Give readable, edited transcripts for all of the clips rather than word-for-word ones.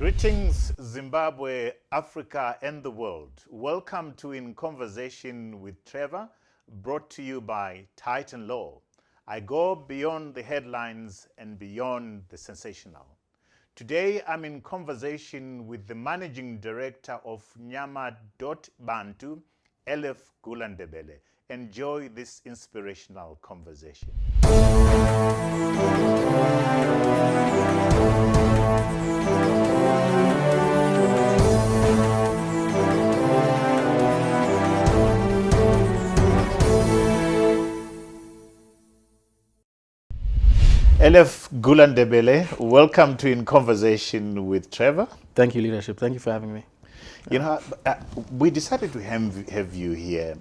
Greetings, Zimbabwe, Africa, and the world. Welcome to In Conversation with Trevor, brought to you by Titan Law. I go beyond the headlines and beyond the sensational. Today, I'm in conversation with the managing director of Nyama Dot Bantu, Eleph Gula-Ndebele. Enjoy this inspirational conversation. Eleph Gula-Ndebele, welcome to In Conversation with Trevor. Thank you, leadership. Thank you for having me. You know, we decided to have you here,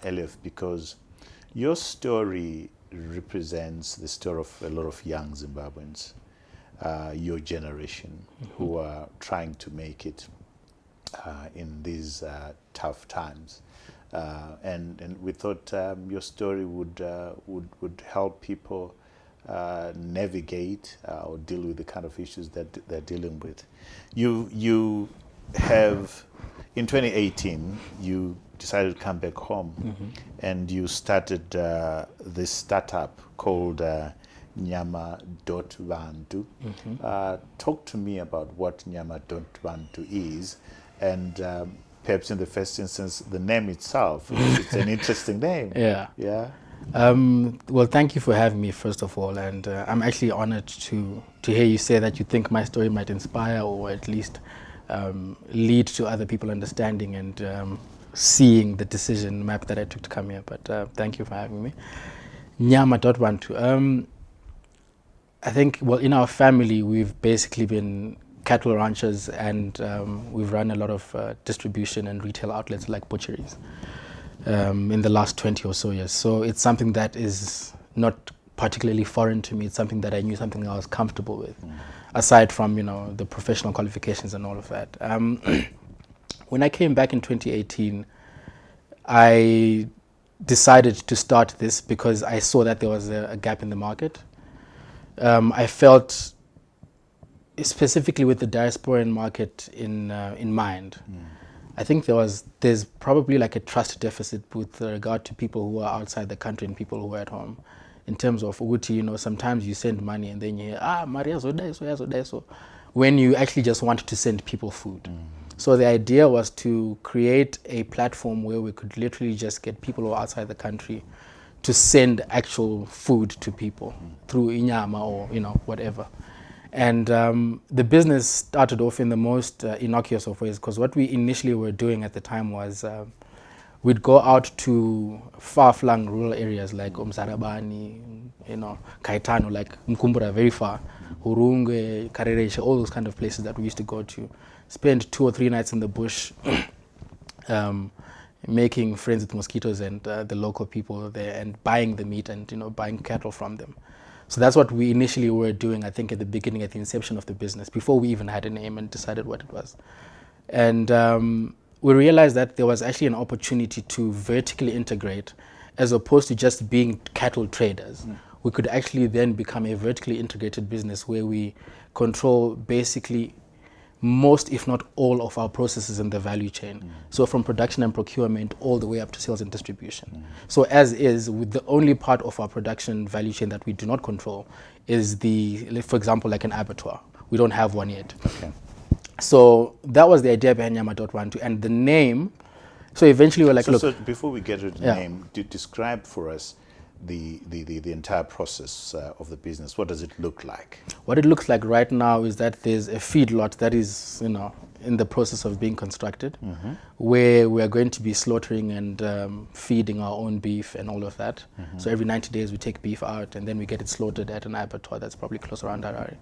Eleph, because your story represents the story of a lot of young Zimbabweans, your generation, who are trying to make it in these tough times. And we thought your story would help people navigate or deal with the kind of issues that they're dealing with. You have, in 2018, you decided to come back home, and you started this startup called Nyama Dot Bantu. Talk to me about what Nyama Dot Bantu is, and perhaps in the first instance, the name itself. It's an interesting name. Yeah. Well, thank you for having me, first of all, and I'm actually honored to hear you say that you think my story might inspire or at least lead to other people understanding and seeing the decision map that I took to come here. But thank you for having me. Nyama Dot Bantu. I think, well, in our family, we've basically been cattle ranchers, and we've run a lot of distribution and retail outlets like butcheries in the last 20 or so years. So it's something that is not particularly foreign to me. It's something that I knew, something I was comfortable with, aside from, the professional qualifications and all of that. When I came back in 2018, I decided to start this because I saw that there was a gap in the market. I felt, specifically with the diasporan market in mind, I think there's probably like a trust deficit with regard to people who are outside the country and people who are at home, in terms of Uguti, sometimes you send money and then you hear, Maria so when you actually just want to send people food. So the idea was to create a platform where we could literally just get people who are outside the country to send actual food to people through inyama or whatever. And the business started off in the most innocuous of ways, because what we initially were doing at the time was we'd go out to far-flung rural areas like Umsarabani, Kaitano, like Mkumbura, very far, Hurunge, Kareresha, all those kind of places that we used to go to, spend 2 or 3 nights in the bush, making friends with mosquitoes and the local people there, and buying the meat and buying cattle from them. So that's what we initially were doing, I think, at the beginning, at the inception of the business, before we even had a name and decided what it was. And we realized that there was actually an opportunity to vertically integrate, as opposed to just being cattle traders. We could actually then become a vertically integrated business where we control basically most, if not all, of our processes in the value chain. So from production and procurement all the way up to sales and distribution. So as is, with the only part of our production value chain that we do not control is for example, like an abattoir. We don't have one yet. Okay. So that was the idea behind Nyama Dot Bantu, and the name. So eventually we're like, So before we get to the name, describe for us the entire process of the business. What does it look like? What it looks like right now is that there's a feedlot that is, in the process of being constructed, where we are going to be slaughtering and feeding our own beef and all of that. So every 90 days we take beef out, and then we get it slaughtered at an abattoir that's probably close around Harare.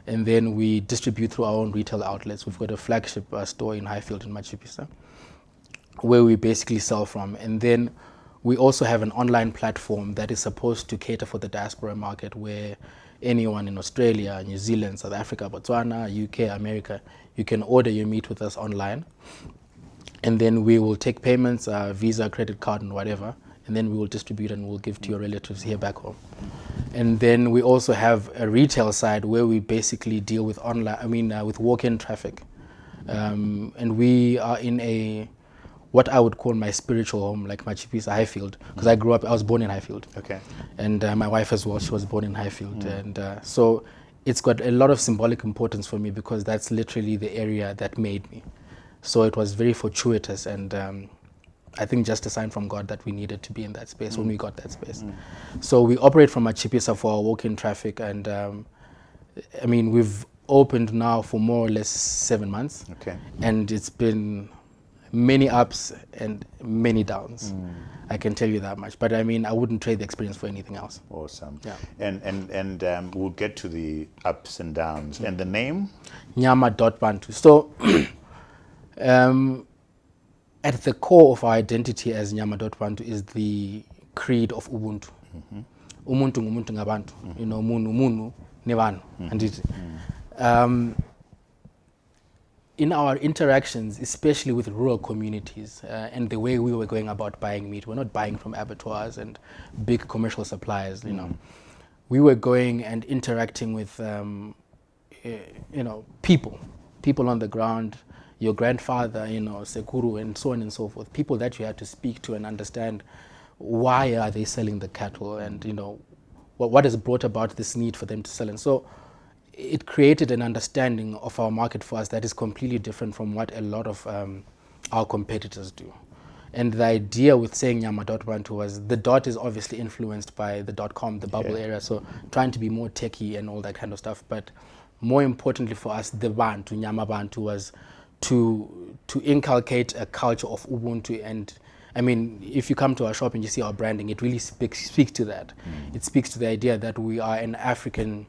And then we distribute through our own retail outlets. We've got a flagship store in Highfield in Machipisa, where we basically sell from. And then we also have an online platform that is supposed to cater for the diaspora market, where anyone in Australia, New Zealand, South Africa, Botswana, UK, America, you can order your meat with us online. And then we will take payments, Visa, credit card, and whatever, and then we will distribute and we'll give to your relatives here back home. And then we also have a retail side where we basically deal with with walk-in traffic. And we are in what I would call my spiritual home, like Machipisa, Highfield, because I was born in Highfield. Okay. And my wife as well, she was born in Highfield. And so it's got a lot of symbolic importance for me because that's literally the area that made me. So it was very fortuitous, and I think just a sign from God that we needed to be in that space when we got that space. So we operate from Machipisa for our walk-in traffic, and we've opened now for more or less 7 months. Okay. And it's been many ups and many downs. I can tell you that much. But I wouldn't trade the experience for anything else. Awesome. Yeah. And we'll get to the ups and downs. And the name? Nyama Dot Bantu. So at the core of our identity as Nyama Dot Bantu is the creed of Ubuntu. Umuntu ngumuntu ngabantu. Munu ne vanhu. And in our interactions, especially with rural communities, and the way we were going about buying meat, we're not buying from abattoirs and big commercial suppliers, We were going and interacting with, people on the ground, your grandfather, Sekuru, and so on and so forth, people that you had to speak to and understand why are they selling the cattle, and, what has brought about this need for them to sell. And so it created an understanding of our market for us that is completely different from what a lot of our competitors do. And the idea with saying Nyama Dot Bantu was the dot is obviously influenced by the .com, the bubble area, so trying to be more techie and all that kind of stuff. But more importantly for us, the Bantu, Nyama Bantu, was to inculcate a culture of Ubuntu. And if you come to our shop and you see our branding, it really speaks to that. It speaks to the idea that we are an African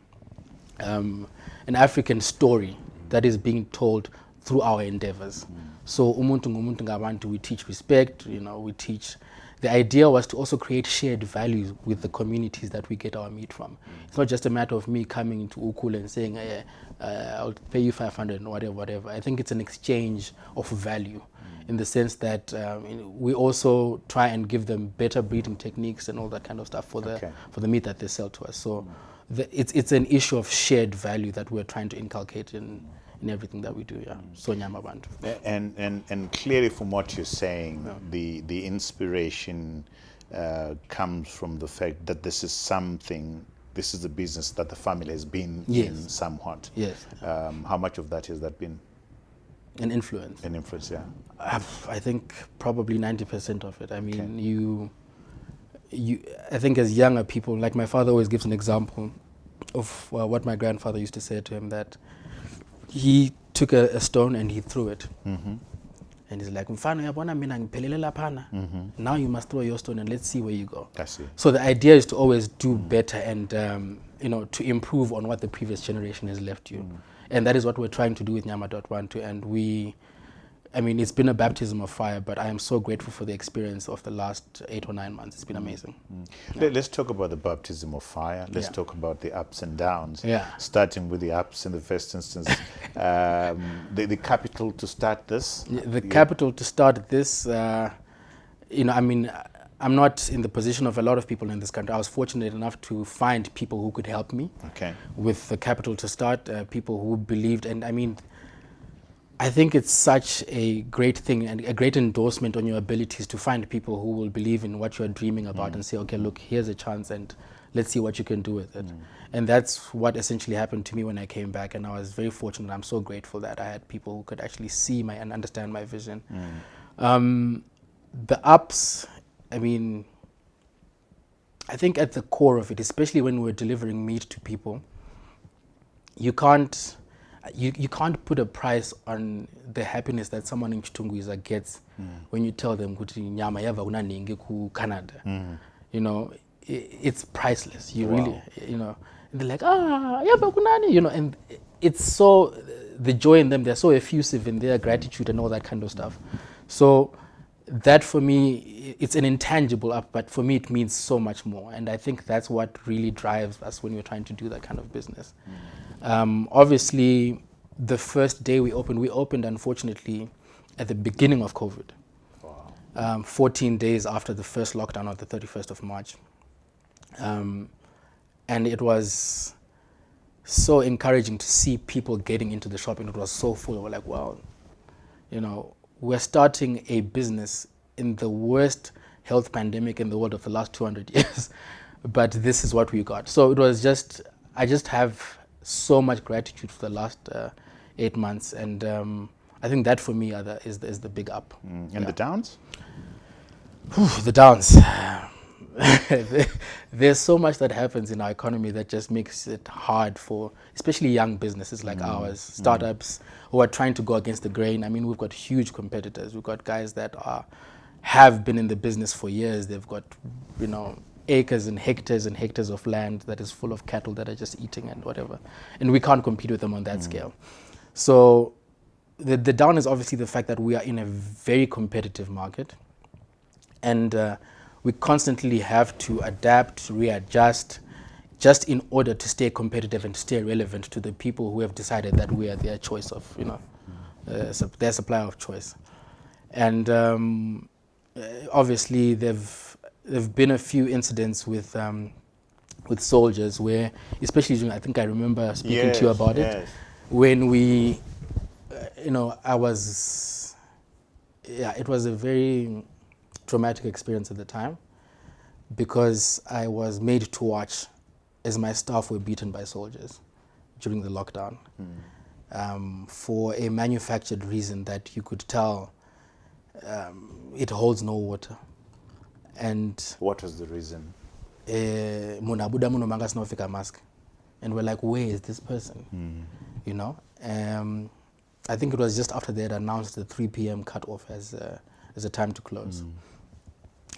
story that is being told through our endeavors. So umuntu ngumuntu ngabantu, we teach respect, we teach. The idea was to also create shared values with the communities that we get our meat from. It's not just a matter of me coming into Ukula and saying, I'll pay you 500 and whatever. I think it's an exchange of value in the sense that we also try and give them better breeding techniques and all that kind of stuff for the meat that they sell to us. So it's an issue of shared value that we're trying to inculcate in everything that we do. So Nyama Bantu. And clearly from what you're saying, the inspiration comes from the fact that this is a business that the family has been in somewhat. Yes. How much of that has that been? An influence. An influence, yeah. I think probably 90% of it. I think as younger people, like my father always gives an example of what my grandfather used to say to him, that he took a stone and he threw it. And he's like, now you must throw your stone and let's see where you go. I see. So the idea is to always do better and to improve on what the previous generation has left you. And that is what we're trying to do with Nyama Dot Bantu. And it's been a baptism of fire, but I am so grateful for the experience of the last 8 or 9 months. It's been amazing. Let's talk about the baptism of fire. Let's talk about the ups and downs. Starting with the ups in the first instance. The capital to start this? The capital to start this, I'm not in the position of a lot of people in this country. I was fortunate enough to find people who could help me with the capital to start, people who believed. And I think it's such a great thing and a great endorsement on your abilities to find people who will believe in what you're dreaming about and say, okay, look, here's a chance and let's see what you can do with it. And that's what essentially happened to me when I came back. And I was very fortunate. I'm so grateful that I had people who could actually see and understand my vision. The ups, I think at the core of it, especially when we're delivering meat to people, you can't put a price on the happiness that someone in Chitungwiza gets when you tell them kuti nyama yava kunaningi ku Canada. It's priceless. You really, and they're like, yava kunani, and it's so, the joy in them, they're so effusive in their gratitude and all that kind of stuff. So that for me, it's an intangible up, but for me it means so much more. And I think that's what really drives us when we're trying to do that kind of business. Obviously, the first day we opened unfortunately at the beginning of COVID. 14 days after the first lockdown on the 31st of March. And it was so encouraging to see people getting into the shop, and it was so full. We're like, wow, you know, we're starting a business in the worst health pandemic in the world of the last 200 years, but this is what we got. So it was just, I just have so much gratitude for the last 8 months, and I think that for me is the big up. And the downs? The downs. There's so much that happens in our economy that just makes it hard for especially young businesses like ours, startups who are trying to go against the grain. I mean, we've got huge competitors. We've got guys that have been in the business for years. They've got, you know, acres and hectares of land that is full of cattle that are just eating and whatever. And we can't compete with them on that scale. So the down is obviously the fact that we are in a very competitive market. And we constantly have to adapt, readjust, just in order to stay competitive and to stay relevant to the people who have decided that we are their choice of, you know, their supplier of choice. And obviously, there've been a few incidents with soldiers where, especially during, I think I remember speaking to you about it, when we, you know, it was a very traumatic experience at the time, because I was made to watch as my staff were beaten by soldiers during the lockdown for a manufactured reason that you could tell it holds no water. And what was the reason? Mask, and we're like, where is this person? You know, I think it was just after they had announced the 3 p.m. cutoff as a time to close.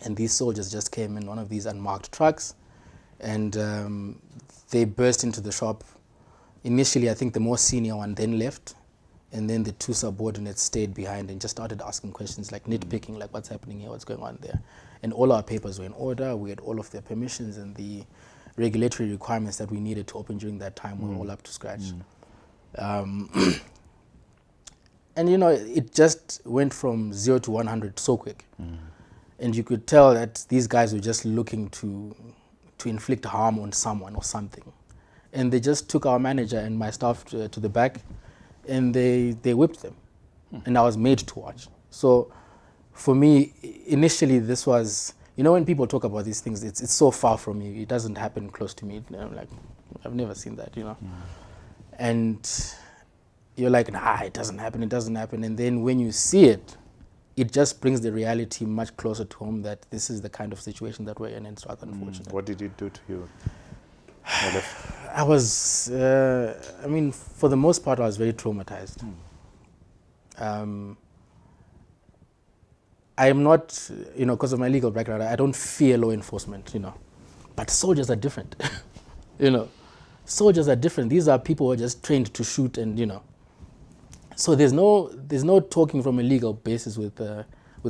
And these soldiers just came in one of these unmarked trucks, and they burst into the shop. Initially, I think the more senior one then left, and then the two subordinates stayed behind and just started asking questions, like nitpicking, like what's happening here, what's going on there. And all our papers were in order. We had all of their permissions, and the regulatory requirements that we needed to open during that time were all up to scratch. And you know, it just went from 0 to 100 so quick. And you could tell that these guys were just looking to inflict harm on someone or something. And they just took our manager and my staff to the back, and they whipped them. And I was made to watch. So for me, initially this was, you know, when people talk about these things, it's so far from me. It doesn't happen close to me. I'm like, I've never seen that, you know. And you're like, nah, it doesn't happen. And then when you see it, it just brings the reality much closer to home that this is the kind of situation that we're in, and it's rather unfortunate. What did it do to you? I was, I mean, for the most part, I was very traumatized. I am not, you know, because of my legal background, I don't fear law enforcement, you know. But soldiers are different, you know. Soldiers are different. These are people who are just trained to shoot, and, you know. So there's no talking from a legal basis with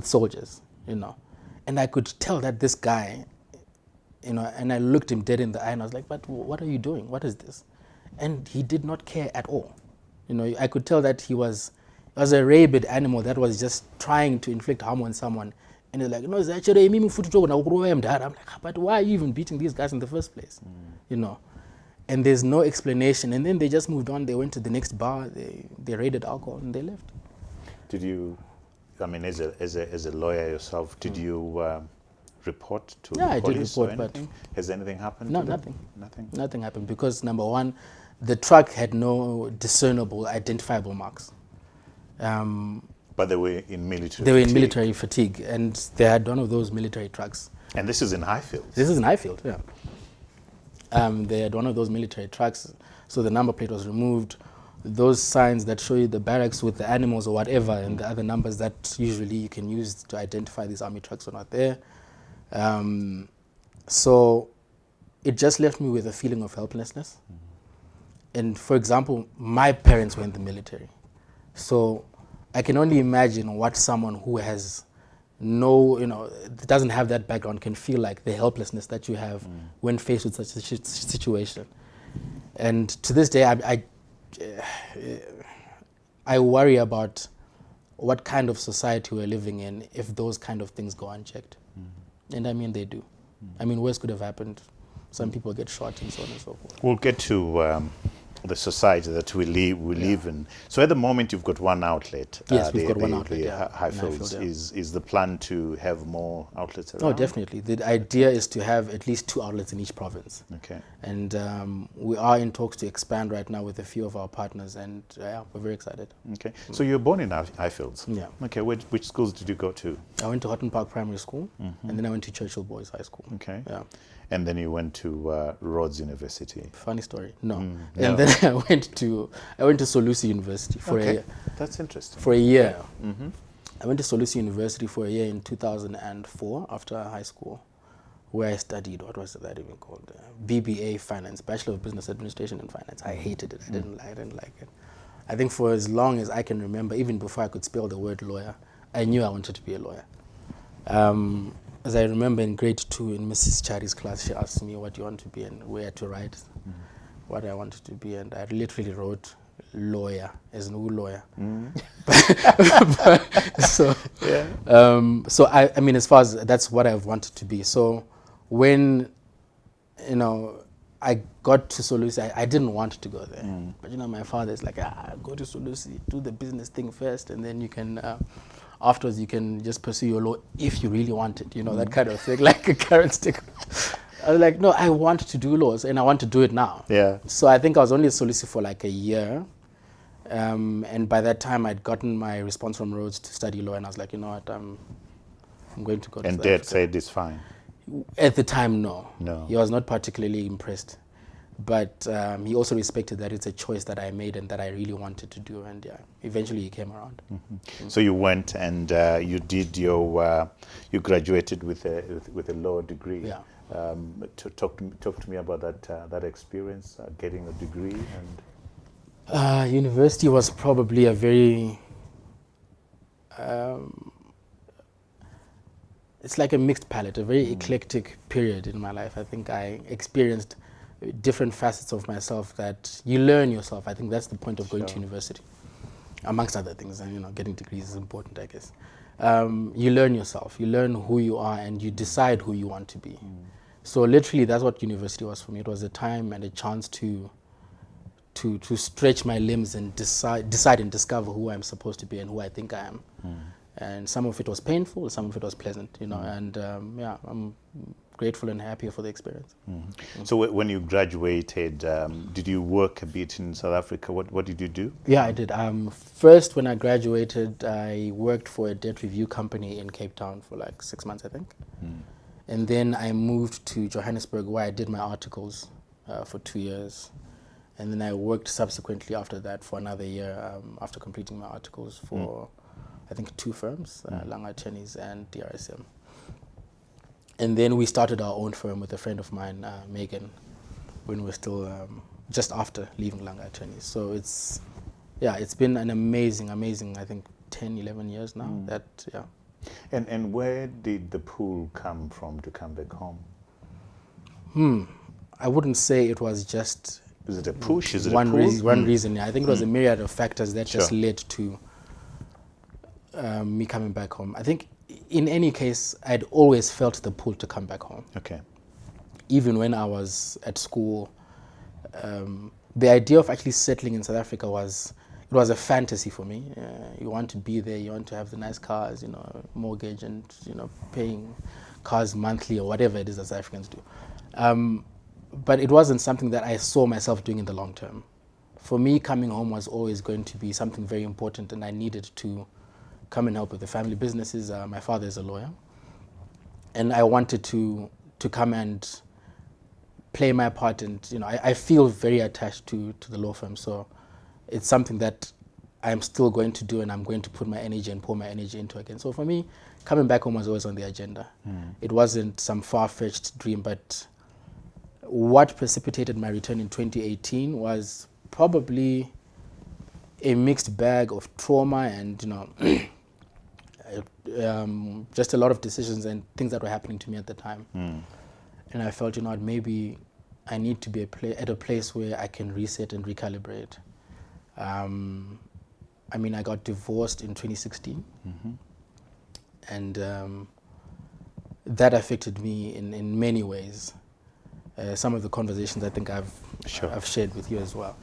soldiers, you know. And I could tell that this guy, you know, and I looked him dead in the eye and I was like, but what are you doing? What is this? And he did not care at all. You know, I could tell that he was a rabid animal that was just trying to inflict harm on someone. And he's like, no, it's actually I'm like, but why are you even beating these guys in the first place? You know. And there's no explanation. And then they just moved on. They went to the next bar. They raided alcohol and they left. Did you, I mean, as a lawyer yourself, did you report to the police? I did report, but has anything happened? No, to nothing. Nothing. Nothing happened because, number one, the truck had no discernible, identifiable marks. But they were in military. They were in military fatigue, and they had one of those military trucks. And this is in Highfield. This is in Highfield, yeah. They had one of those military trucks, so the number plate was removed. Those signs that show you the barracks with the animals or whatever, and the other numbers that usually you can use to identify these army trucks are not there. So it just left me with a feeling of helplessness. And for example, my parents were in the military. So I can only imagine what someone who has no, you know, doesn't have that background can feel like, the helplessness that you have when faced with such a situation. And to this day, I worry about what kind of society we're living in if those kind of things go unchecked. And I mean, they do. I mean, worse could have happened. Some people get shot and so on and so forth. We'll get to the society that we live in. So at the moment, you've got one outlet. Yes, we've got one outlet, yeah, Highfields. in Highfield, yeah. Is the plan to have more outlets around? Oh, definitely. The idea is to have at least 2 outlets in each province. Okay. And we are in talks to expand right now with a few of our partners, and yeah, we're very excited. Okay. So you were born in Highfields? Yeah. Okay. Which schools did you go to? I went to Houghton Park Primary School, and then I went to Churchill Boys High School. Okay. Yeah. And then you went to Rhodes University. Funny story. No. No. And then I went to Solusi University for a year. That's interesting. For a year. I went to Solusi University for a year in 2004 after high school, where I studied, what was that even called? BBA Finance, Bachelor of Business Administration and Finance. I hated it. I didn't like it. I think for as long as I can remember, even before I could spell the word lawyer, I knew I wanted to be a lawyer. As I remember in grade 2 in Mrs. Chari's class, she asked me what you want to be and where to write what I wanted to be, and I literally wrote lawyer as no lawyer. So, yeah. So I mean, as far as that's what I've wanted to be. So when I got to Solusi, I didn't want to go there, but my father's like, go to Solusi, do the business thing first, and then you can. Afterwards, you can just pursue your law if you really want it, that kind of thing, like a carrot stick. I was like, no, I want to do laws, and I want to do it now. Yeah. So I think I was only at Solusi for like a year, and by that time, I'd gotten my response from Rhodes to study law, and I was like, you know what, I'm going to go to And South Dad Africa. said it's fine. At the time, no. No. He was not particularly impressed. But he also respected that it's a choice that I made and that I really wanted to do. And yeah, eventually he came around. So you went and you did you graduated with a law degree. Yeah. Talk to me about that experience, getting a degree. And university was probably a very, it's like a mixed palette, a very eclectic period in my life. I think I experienced different facets of myself that you learn yourself. I think that's the point of going to university, amongst other things. And getting degrees is important, I guess. You learn yourself, you learn who you are, and you decide who you want to be. So literally, that's what university was for me. It was a time and a chance to stretch my limbs and decide and discover who I'm supposed to be and who I think I am. And some of it was painful, some of it was pleasant, and yeah, I'm grateful and happy for the experience. So when you graduated, did you work a bit in South Africa? What did you do? Yeah, I did. First, when I graduated, I worked for a debt review company in Cape Town for like 6 months, I think. And then I moved to Johannesburg, where I did my articles for 2 years. And then I worked subsequently after that for another year after completing my articles for, I think, 2 firms, Langa Attorneys and DRSM. And then we started our own firm with a friend of mine, Megan, when we were still just after leaving Langa Attorneys. So it's been an amazing, I think 10, 11 years now. And where did the pull come from to come back home? I wouldn't say it was just... Is it a push? Is it one a pull? One reason, yeah. I think it was a myriad of factors that just led to me coming back home. I think in any case, I'd always felt the pull to come back home. Okay. Even when I was at school, the idea of actually settling in South Africa was a fantasy for me. You want to be there, you want to have the nice cars, mortgage and, paying cars monthly or whatever it is that South Africans do. But it wasn't something that I saw myself doing in the long term. For me, coming home was always going to be something very important, and I needed to come and help with the family businesses. My father is a lawyer, and I wanted to come and play my part. And I feel very attached to the law firm, so it's something that I'm still going to do, and I'm going to put my energy and pour my energy into again. So for me, coming back home was always on the agenda. It wasn't some far-fetched dream, but what precipitated my return in 2018 was probably a mixed bag of trauma and just a lot of decisions and things that were happening to me at the time. And I felt, maybe I need to be at a place where I can reset and recalibrate. I mean, I got divorced in 2016, and that affected me in many ways. Some of the conversations I think I've shared with you as well.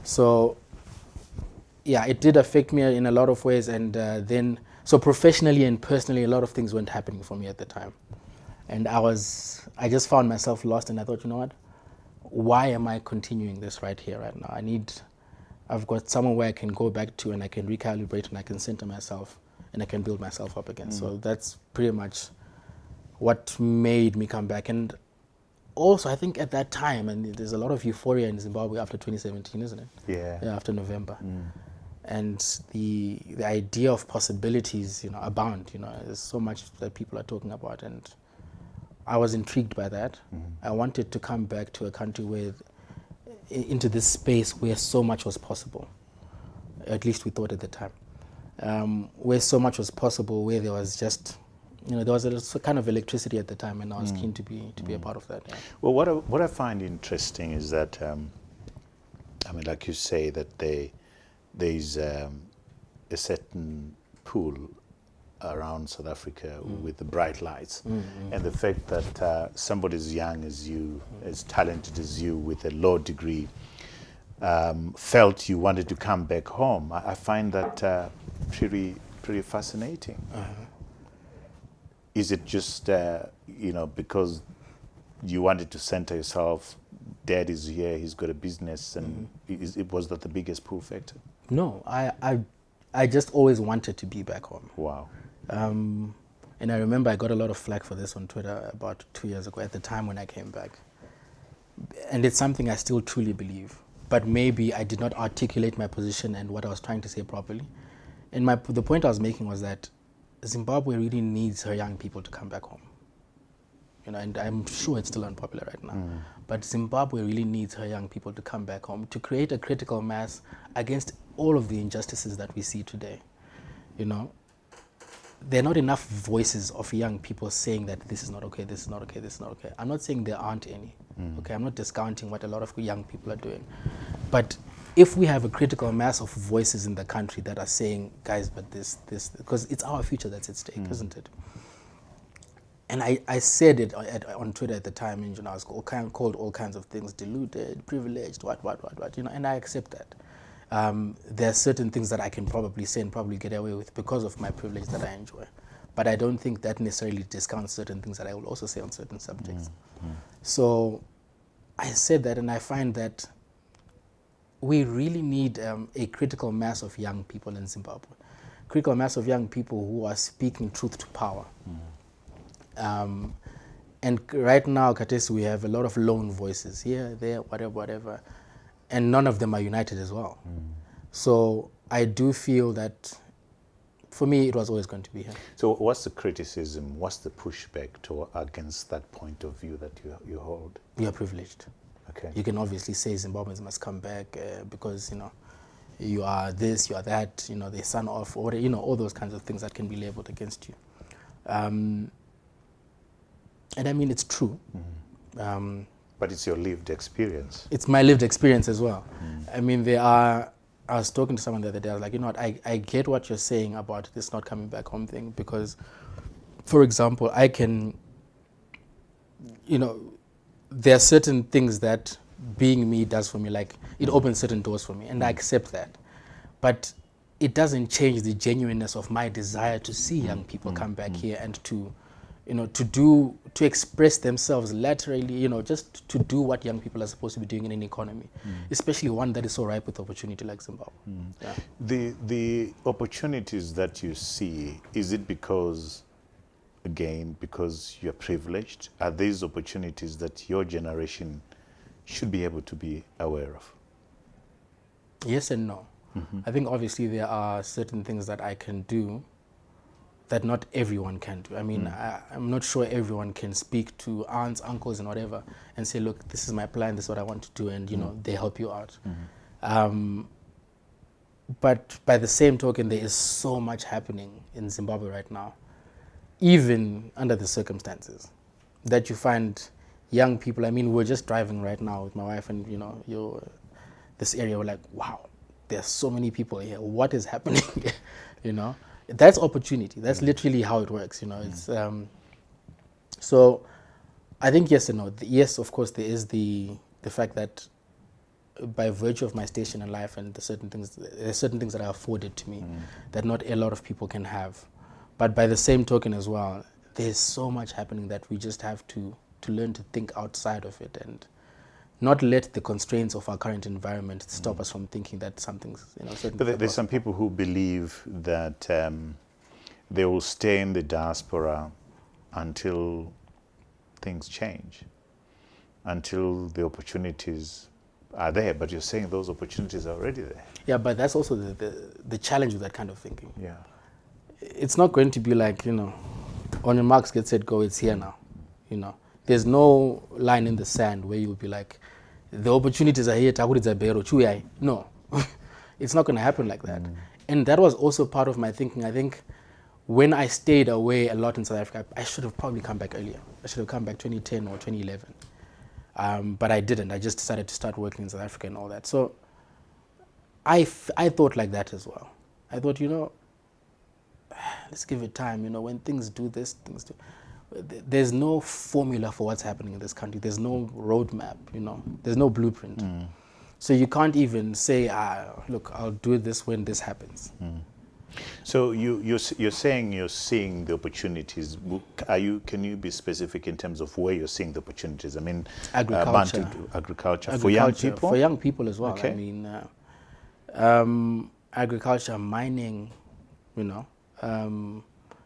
So yeah, it did affect me in a lot of ways, and then so professionally and personally, a lot of things weren't happening for me at the time, and I just found myself lost, and I thought, you know what, why am I continuing this right here, right now? I've got somewhere where I can go back to, and I can recalibrate, and I can center myself, and I can build myself up again. So that's pretty much what made me come back. And also, I think at that time, and there's a lot of euphoria in Zimbabwe after 2017, isn't it? Yeah. After November. And the idea of possibilities, abound. There's so much that people are talking about, and I was intrigued by that. I wanted to come back to a country into this space where so much was possible. At least we thought at the time, where so much was possible, where there was just, there was a kind of electricity at the time, and I was keen to be a part of that. Yeah. Well, what I find interesting is that, I mean, like you say, that there's a certain pull around South Africa with the bright lights, and the fact that somebody as young as you, as talented as you, with a law degree, felt you wanted to come back home. I find that pretty fascinating. Is it just because you wanted to center yourself? Dad is here; he's got a business, and was that the biggest pull factor? No, I just always wanted to be back home. Wow. And I remember I got a lot of flack for this on Twitter about 2 years ago, at the time when I came back. And it's something I still truly believe. But maybe I did not articulate my position and what I was trying to say properly. And the point I was making was that Zimbabwe really needs her young people to come back home. And I'm sure it's still unpopular right now. But Zimbabwe really needs her young people to come back home to create a critical mass against all of the injustices that we see today. There are not enough voices of young people saying that this is not okay, this is not okay, this is not okay. I'm not saying there aren't any. Okay, I'm not discounting what a lot of young people are doing. But if we have a critical mass of voices in the country that are saying, guys, but this, because it's our future that's at stake, isn't it? And I said it on Twitter at the time, and I was called all kinds of things, deluded, privileged, what, and I accept that. There are certain things that I can probably say and probably get away with because of my privilege that I enjoy. But I don't think that necessarily discounts certain things that I will also say on certain subjects. So I said that, and I find that we really need a critical mass of young people in Zimbabwe. Critical mass of young people who are speaking truth to power. And right now, Katesi, we have a lot of lone voices here, there, whatever. And none of them are united as well. So I do feel that, for me, it was always going to be here. So what's the criticism, what's the pushback against that point of view that you hold? You're privileged. Okay. You can obviously say Zimbabweans must come back because, you are this, you are that, the son of, or all those kinds of things that can be labeled against you. And I mean, it's true. But it's your lived experience. It's my lived experience as well. I mean, I was talking to someone the other day, I was like, you know what, I get what you're saying about this not coming back home thing, because, for example, I can, there are certain things that being me does for me, like it opens certain doors for me, and I accept that. But it doesn't change the genuineness of my desire to see young people come back here and to express themselves laterally, just to do what young people are supposed to be doing in an economy, especially one that is so ripe with opportunity like Zimbabwe. Yeah. The opportunities that you see, is it because you're privileged? Are these opportunities that your generation should be able to be aware of? Yes and no. I think obviously there are certain things that I can do that not everyone can do. I mean, I'm not sure everyone can speak to aunts, uncles, and whatever and say, look, this is my plan, this is what I want to do, and they help you out. But by the same token, there is so much happening in Zimbabwe right now, even under the circumstances, that you find young people. I mean, we're just driving right now with my wife, and this area, we're like, wow, there's so many people here. What is happening? You know, that's opportunity. That's literally how it works. You know, it's so. I think yes and no. Yes, of course, there is the fact that by virtue of my station in life and there's certain things that are afforded to me that not a lot of people can have. But by the same token as well, there's so much happening that we just have to learn to think outside of it and not let the constraints of our current environment stop us from thinking that something's, you know, certain. But there's some people who believe that they will stay in the diaspora until things change, until the opportunities are there. But you're saying those opportunities are already there. Yeah, but that's also the challenge with that kind of thinking. Yeah. It's not going to be like, you know, on your marks, get set, go, it's here now. You know, there's no line in the sand where you'll be like, the opportunities are here, no. It's not going to happen like that. And that was also part of my thinking. I think when I stayed away a lot in South Africa, I should have probably come back earlier. I should have come back 2010 or 2011. But I didn't. I just decided to start working in South Africa and all that. So I thought like that as well. I thought, you know, let's give it time. You know, when things do this, things do. There's no formula for what's happening in this country. There's no roadmap, you know. There's no blueprint. So you can't even say, look, I'll do this when this happens. So you're saying you're seeing the opportunities. Can you be specific in terms of where you're seeing the opportunities? I mean, agriculture. Agriculture for young people? For young people as well. Okay. I mean, agriculture, mining, you know,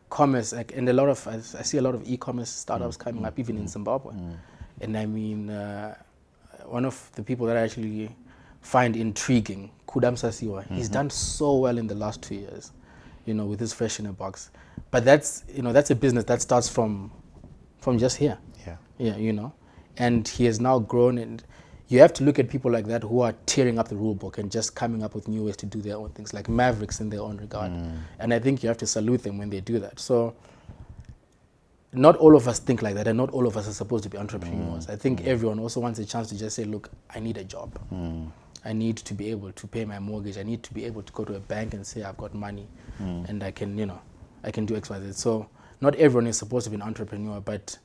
commerce, and a lot of, I see a lot of e-commerce startups coming up, even in Zimbabwe. And I mean, one of the people that I actually find intriguing, Kudam Sasiwa, he's done so well in the last 2 years, you know, with his Fresh in a Box. But that's, you know, that's a business that starts from just here. Yeah, you know, and he has now grown, and you have to look at people like that who are tearing up the rule book and just coming up with new ways to do their own things, like Mavericks in their own regard. And I think you have to salute them when they do that. So not all of us think like that, and not all of us are supposed to be entrepreneurs. I think everyone also wants a chance to just say, look, I need a job. I need to be able to pay my mortgage. I need to be able to go to a bank and say I've got money and I can, you know, I can do X, Y, Z. So not everyone is supposed to be an entrepreneur, but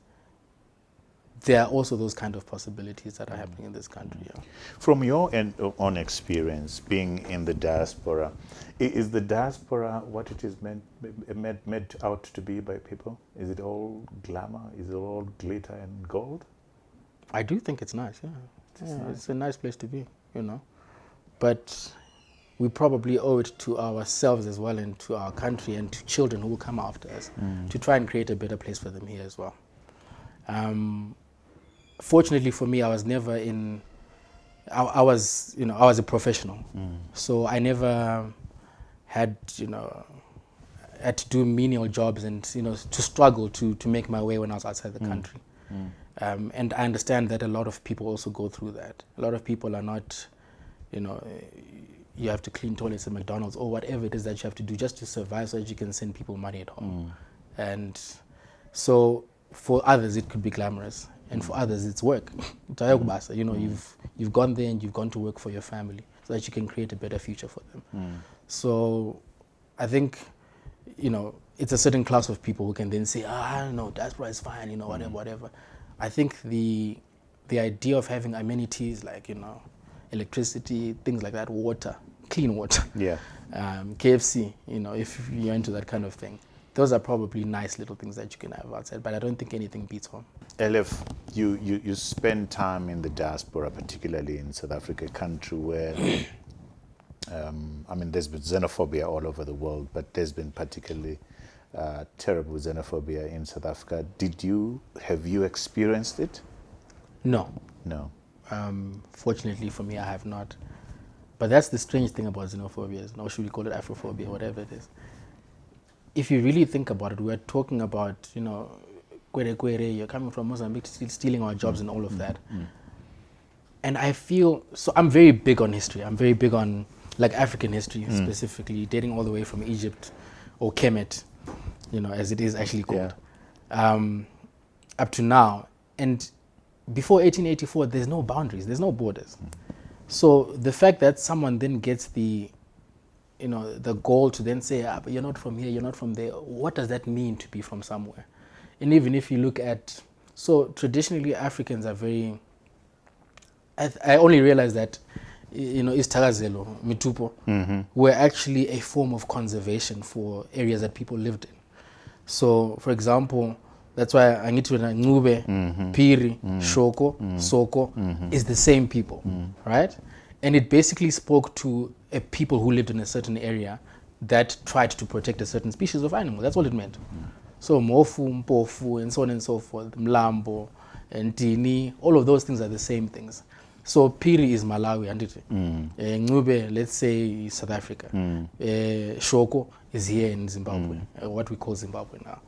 there are also those kind of possibilities that are happening in this country. Yeah. From your own experience being in the diaspora, is the diaspora what it is meant out to be by people? Is it all glamour? Is it all glitter and gold? I do think it's nice, It's a nice place to be, you know. But we probably owe it to ourselves as well, and to our country, and to children who will come after us, to try and create a better place for them here as well. Fortunately for me, I was never in, I was a professional. So I never had, you know, had to do menial jobs and, you know, to struggle to make my way when I was outside the country. And I understand that a lot of people also go through that. A lot of people are not, you know, you have to clean toilets at McDonald's or whatever it is that you have to do just to survive so that you can send people money at home. And so for others it could be glamorous, and for others it's work. You know, you've gone there and you've gone to work for your family so that you can create a better future for them. So I think, you know, it's a certain class of people who can then say, I don't know, diaspora is fine, you know, whatever. I think the idea of having amenities like, you know, electricity, things like that, water, clean water, KFC, you know, if you're into that kind of thing, those are probably nice little things that you can have outside, but I don't think anything beats home. Eleph, you spend time in the diaspora, particularly in South Africa, a country where, I mean, there's been xenophobia all over the world, but there's been particularly terrible xenophobia in South Africa. Have you experienced it? No. No. Fortunately for me, I have not. But that's the strange thing about xenophobia, or should we call it Afrophobia, whatever it is. If you really think about it, we're talking about, you know, you're coming from Mozambique, stealing our jobs and all of that. And I feel, so I'm very big on history. I'm very big on, like, African history, specifically, dating all the way from Egypt, or Kemet, you know, as it is actually called, up to now. And before 1884, there's no boundaries, there's no borders. So the fact that someone then gets the goal to then say, but you're not from here, you're not from there. What does that mean to be from somewhere? And even if you look at, so traditionally Africans are very, I only realized that, Istakazelo, Mitupo, were actually a form of conservation for areas that people lived in. So, for example, that's why Angituna Ngube, Piri, Shoko, Soko is the same people, right? And it basically spoke to a people who lived in a certain area that tried to protect a certain species of animal. That's all it meant. So Mofu, Mpofu, and so on and so forth, Mlambo, and Tini, all of those things are the same things. So Piri is Malawi, and Ngube, let's say, South Africa. Shoko is here in Zimbabwe, what we call Zimbabwe now.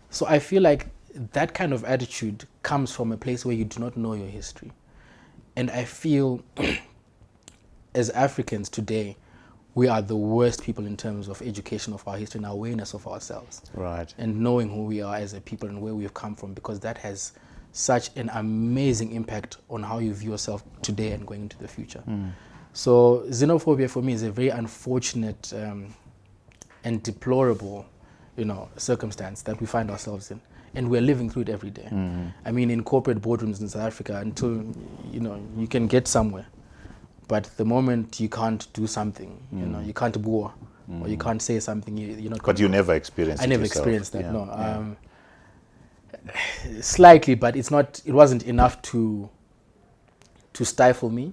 So I feel like that kind of attitude comes from a place where you do not know your history. And I feel as Africans today, we are the worst people in terms of education of our history and awareness of ourselves. Right. And knowing who we are as a people and where we've come from, because that has such an amazing impact on how you view yourself today and going into the future. So xenophobia for me is a very unfortunate and deplorable, circumstance that we find ourselves in. And we're living through it every day. I mean, in corporate boardrooms in South Africa, until, you can get somewhere. But the moment you can't do something, you can't bore, or you can't say something, you're not. But you never experienced it. I never yourself. experienced that, no. Slightly, but it wasn't enough to stifle me,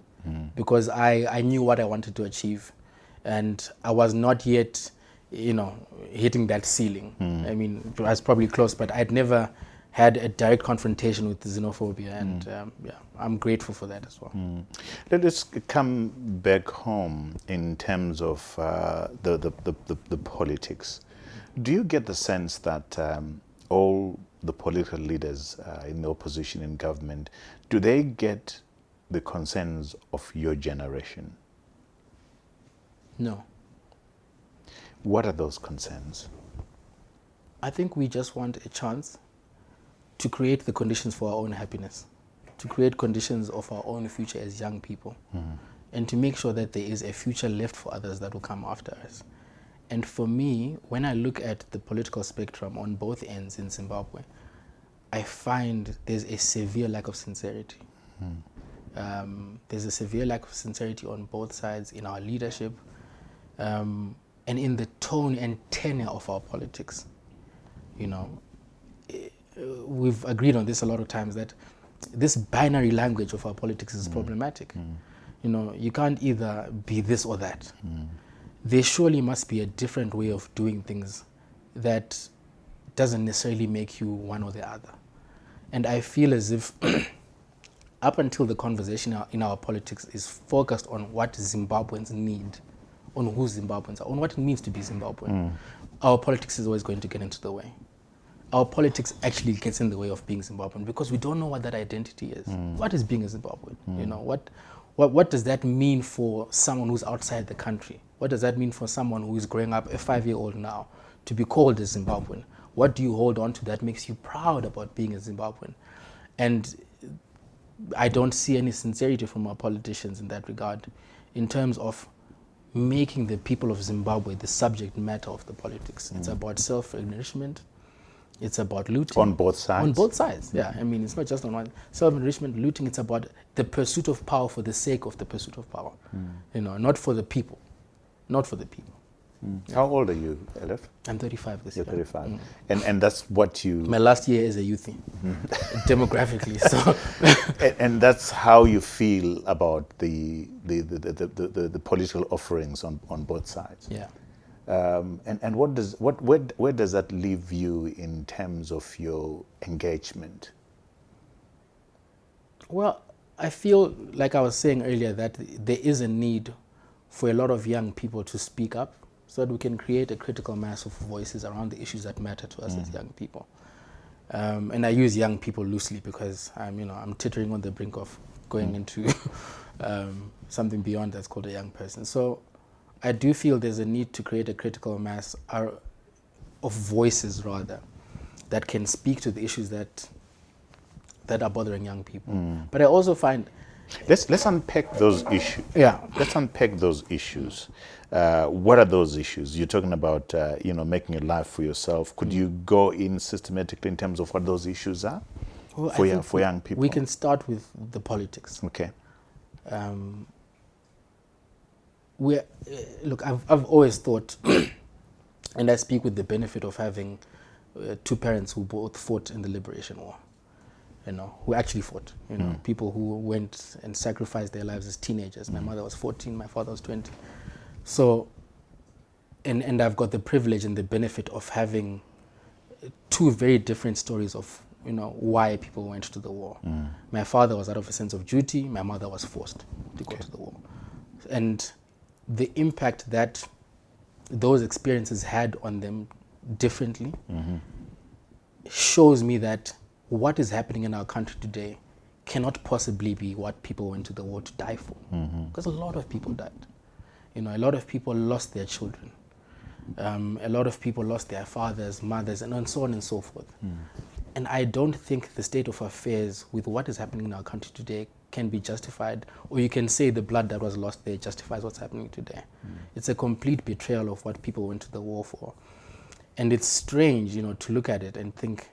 because I knew what I wanted to achieve, and I was not yet, hitting that ceiling. I mean, I was probably close, but I'd never had a direct confrontation with xenophobia, and I'm grateful for that as well. Let us come back home in terms of the politics. Do you get the sense that all the political leaders in the opposition in government, do they get the concerns of your generation? No. What are those concerns? I think we just want a chance to create the conditions for our own happiness, to create conditions of our own future as young people, and to make sure that there is a future left for others that will come after us. And for me, when I look at the political spectrum on both ends in Zimbabwe, I find there's a severe lack of sincerity. There's a severe lack of sincerity on both sides in our leadership, and in the tone and tenor of our politics. We've agreed on this a lot of times, that this binary language of our politics is problematic. You can't either be this or that. There surely must be a different way of doing things that doesn't necessarily make you one or the other. And I feel as if up until the conversation in our politics is focused on what Zimbabweans need, on who Zimbabweans are, on what it means to be Zimbabwean, our politics is always going to get into the way. Our politics actually gets in the way of being Zimbabwean, because we don't know what that identity is. What is being a Zimbabwean? What does that mean for someone who's outside the country? What does that mean for someone who is growing up, a 5-year-old now, to be called a Zimbabwean? What do you hold on to that makes you proud about being a Zimbabwean? And I don't see any sincerity from our politicians in that regard, in terms of making the people of Zimbabwe the subject matter of the politics. It's about self-enrichment. It's about looting. On both sides? On both sides, yeah. I mean, it's not just on one. Self-enrichment, looting, it's about the pursuit of power for the sake of the pursuit of power. Not for the people. Not for the people. How old are you, Eleph? I'm 35 this You're year. 35. And that's what you... My last year as a youthie, demographically. So, and that's how you feel about the political offerings on both sides. yeah. And where does that leave you in terms of your engagement? Well, I feel like I was saying earlier that there is a need for a lot of young people to speak up, so that we can create a critical mass of voices around the issues that matter to us as young people. And I use young people loosely because I'm teetering on the brink of going into something beyond that's called a young person. So I do feel there's a need to create a critical mass of voices, rather, that can speak to the issues that are bothering young people. But I also find Let's unpack those issues. Yeah. Let's unpack those issues. What are those issues? You're talking about, making a life for yourself. Could you go in systematically in terms of what those issues are for young people? We can start with the politics. Okay. Look, I've always thought, and I speak with the benefit of having two parents who both fought in the Liberation War. Who actually fought. People who went and sacrificed their lives as teenagers. My mother was 14, my father was 20. So, and I've got the privilege and the benefit of having two very different stories of, why people went to the war. My father was out of a sense of duty. My mother was forced to go to the war. And the impact that those experiences had on them differently shows me that what is happening in our country today cannot possibly be what people went to the war to die for. Because a lot of people died. A lot of people lost their children. A lot of people lost their fathers, mothers, and so on and so forth. And I don't think the state of affairs with what is happening in our country today can be justified, or you can say the blood that was lost there justifies what's happening today. It's a complete betrayal of what people went to the war for. And it's strange, to look at it and think,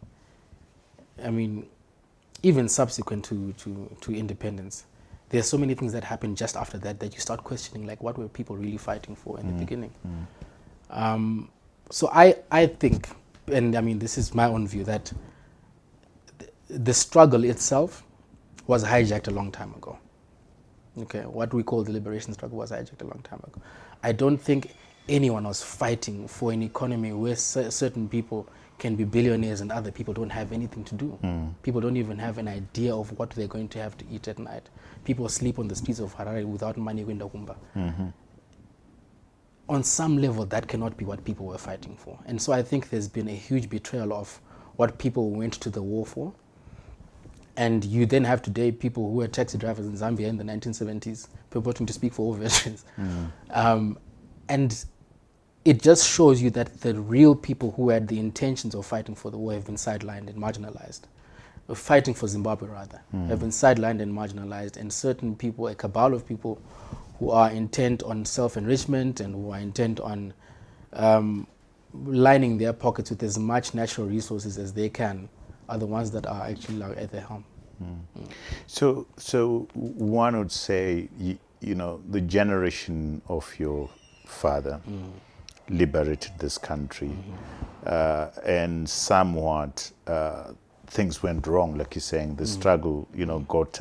even subsequent to independence, there's so many things that happened just after that you start questioning, like, what were people really fighting for in the beginning? So I think, and this is my own view, that the struggle itself was hijacked a long time ago. Okay, what we call the liberation struggle was hijacked a long time ago. I don't think anyone was fighting for an economy where certain people can be billionaires and other people don't have anything to do. People don't even have an idea of what they're going to have to eat at night. People sleep on the streets of Harare without money in Kumba. On some level, that cannot be what people were fighting for. And so I think there's been a huge betrayal of what people went to the war for. And you then have today people who were taxi drivers in Zambia in the 1970s purporting to speak for all veterans. And it just shows you that the real people who had the intentions of fighting for the war have been sidelined and marginalized. Fighting for Zimbabwe, rather, have been sidelined and marginalized. And certain people, a cabal of people who are intent on self-enrichment and who are intent on lining their pockets with as much natural resources as they can, are the ones that are actually at the helm. So one would say, the generation of your father liberated this country, and somewhat things went wrong, like you're saying. The struggle, got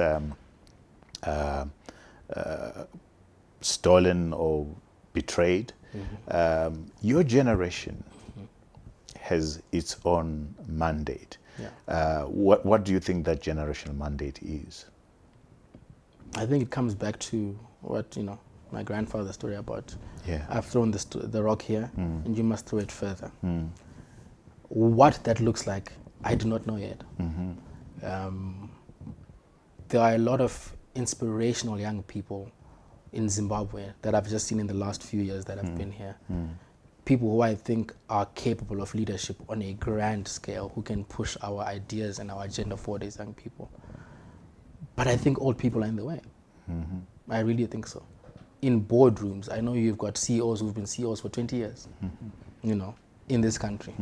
stolen or betrayed. Your generation has its own mandate. What do you think that generational mandate is? I think it comes back to what, my grandfather's story about, Yeah. I've thrown the rock here and you must throw it further. What that looks like, I do not know yet. There are a lot of inspirational young people in Zimbabwe that I've just seen in the last few years that I've been here. People who I think are capable of leadership on a grand scale, who can push our ideas and our agenda forward as young people. But I think old people are in the way. I really think so. In boardrooms, I know you've got CEOs who've been CEOs for 20 years, in this country.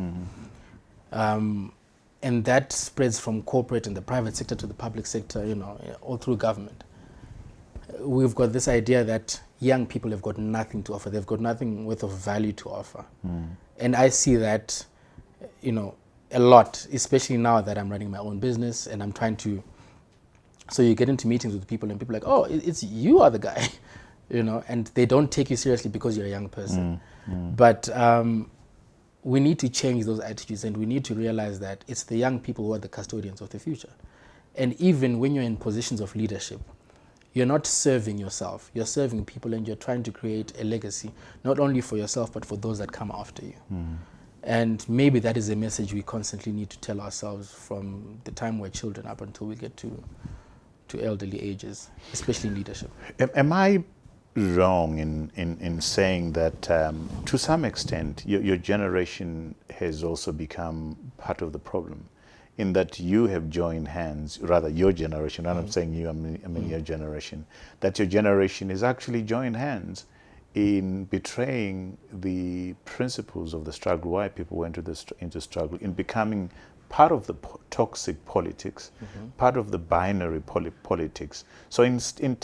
And that spreads from corporate and the private sector to the public sector, all through government. We've got this idea that young people have got nothing to offer. They've got nothing worth of value to offer. And I see that, a lot, especially now that I'm running my own business and I'm trying to, so you get into meetings with people and people are like, oh, it's you are the guy, and they don't take you seriously because you're a young person. But we need to change those attitudes, and we need to realize that it's the young people who are the custodians of the future. And even when you're in positions of leadership, you're not serving yourself, you're serving people, and you're trying to create a legacy, not only for yourself, but for those that come after you. And maybe that is a message we constantly need to tell ourselves from the time we're children up until we get to elderly ages, especially in leadership. Am I wrong in saying that to some extent your generation has also become part of the problem in that you have joined hands, rather your generation, and I'm saying you, I mean your generation, that your generation is actually joined hands in betraying the principles of the struggle, why people went into struggle, in becoming part of the toxic politics, part of the binary politics. So instead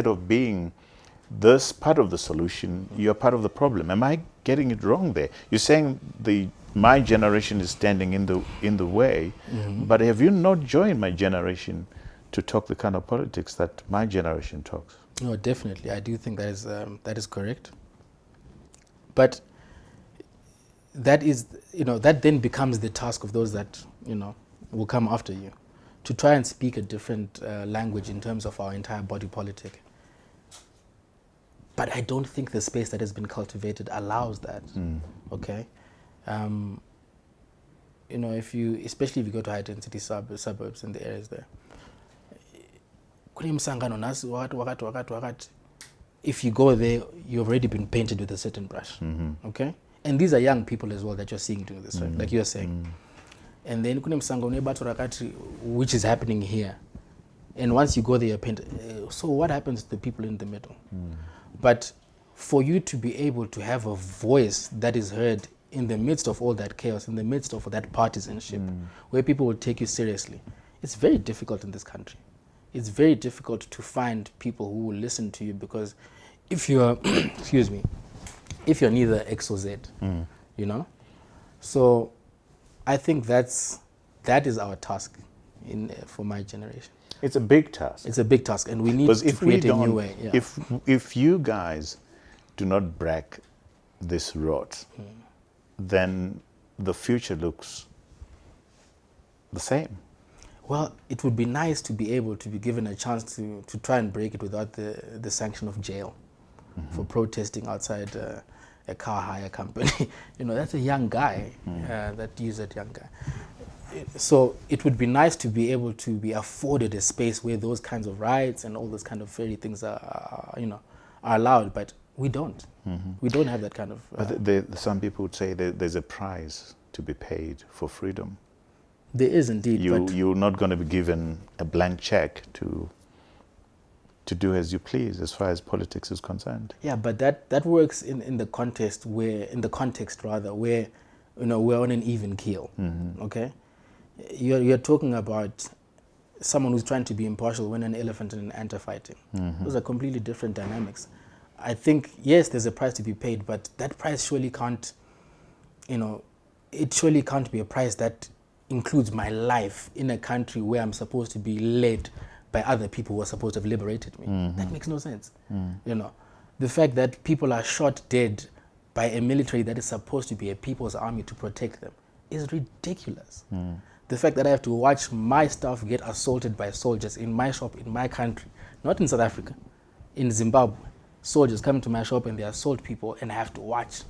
of being this part of the solution, you're part of the problem. Am I getting it wrong there? You're saying my generation is standing in the way, but have you not joined my generation to talk the kind of politics that my generation talks? No, definitely. I do think that is correct. But that is, that then becomes the task of those that, will come after you, to try and speak a different language in terms of our entire body politic. But I don't think the space that has been cultivated allows that. Okay, especially if you go to high density suburbs in the areas there. If you go there, you've already been painted with a certain brush. Okay, and these are young people as well that you're seeing doing this, right? Like you're saying. And then which is happening here. And once you go there, you're painted. So what happens to the people in the middle? But for you to be able to have a voice that is heard in the midst of all that chaos, in the midst of that partisanship, where people will take you seriously, it's very difficult in this country. It's very difficult to find people who will listen to you, because if you're, excuse me, if you're neither X or Z, So I think that is our task for my generation. It's a big task. It's a big task, and we need to create a new way. Yeah. If you guys do not break this rot, then the future looks the same. Well, it would be nice to be able to be given a chance to try and break it without the sanction of jail for protesting outside a car hire company. That's a young guy that used that young guy. So it would be nice to be able to be afforded a space where those kinds of rights and all those kind of fairy things are allowed, but we don't. We don't have that kind of. But some people would say that there's a price to be paid for freedom. There is indeed. You're not going to be given a blank check to do as you please, as far as politics is concerned. Yeah, but that works in the context where we're on an even keel. Okay. You're talking about someone who's trying to be impartial when an elephant and an ant are fighting. Those are completely different dynamics. I think, yes, there's a price to be paid, but that price surely can't, it surely can't be a price that includes my life in a country where I'm supposed to be led by other people who are supposed to have liberated me. That makes no sense. The fact that people are shot dead by a military that is supposed to be a people's army to protect them is ridiculous. The fact that I have to watch my staff get assaulted by soldiers in my shop, in my country, not in South Africa, in Zimbabwe, soldiers come to my shop and they assault people and I have to watch,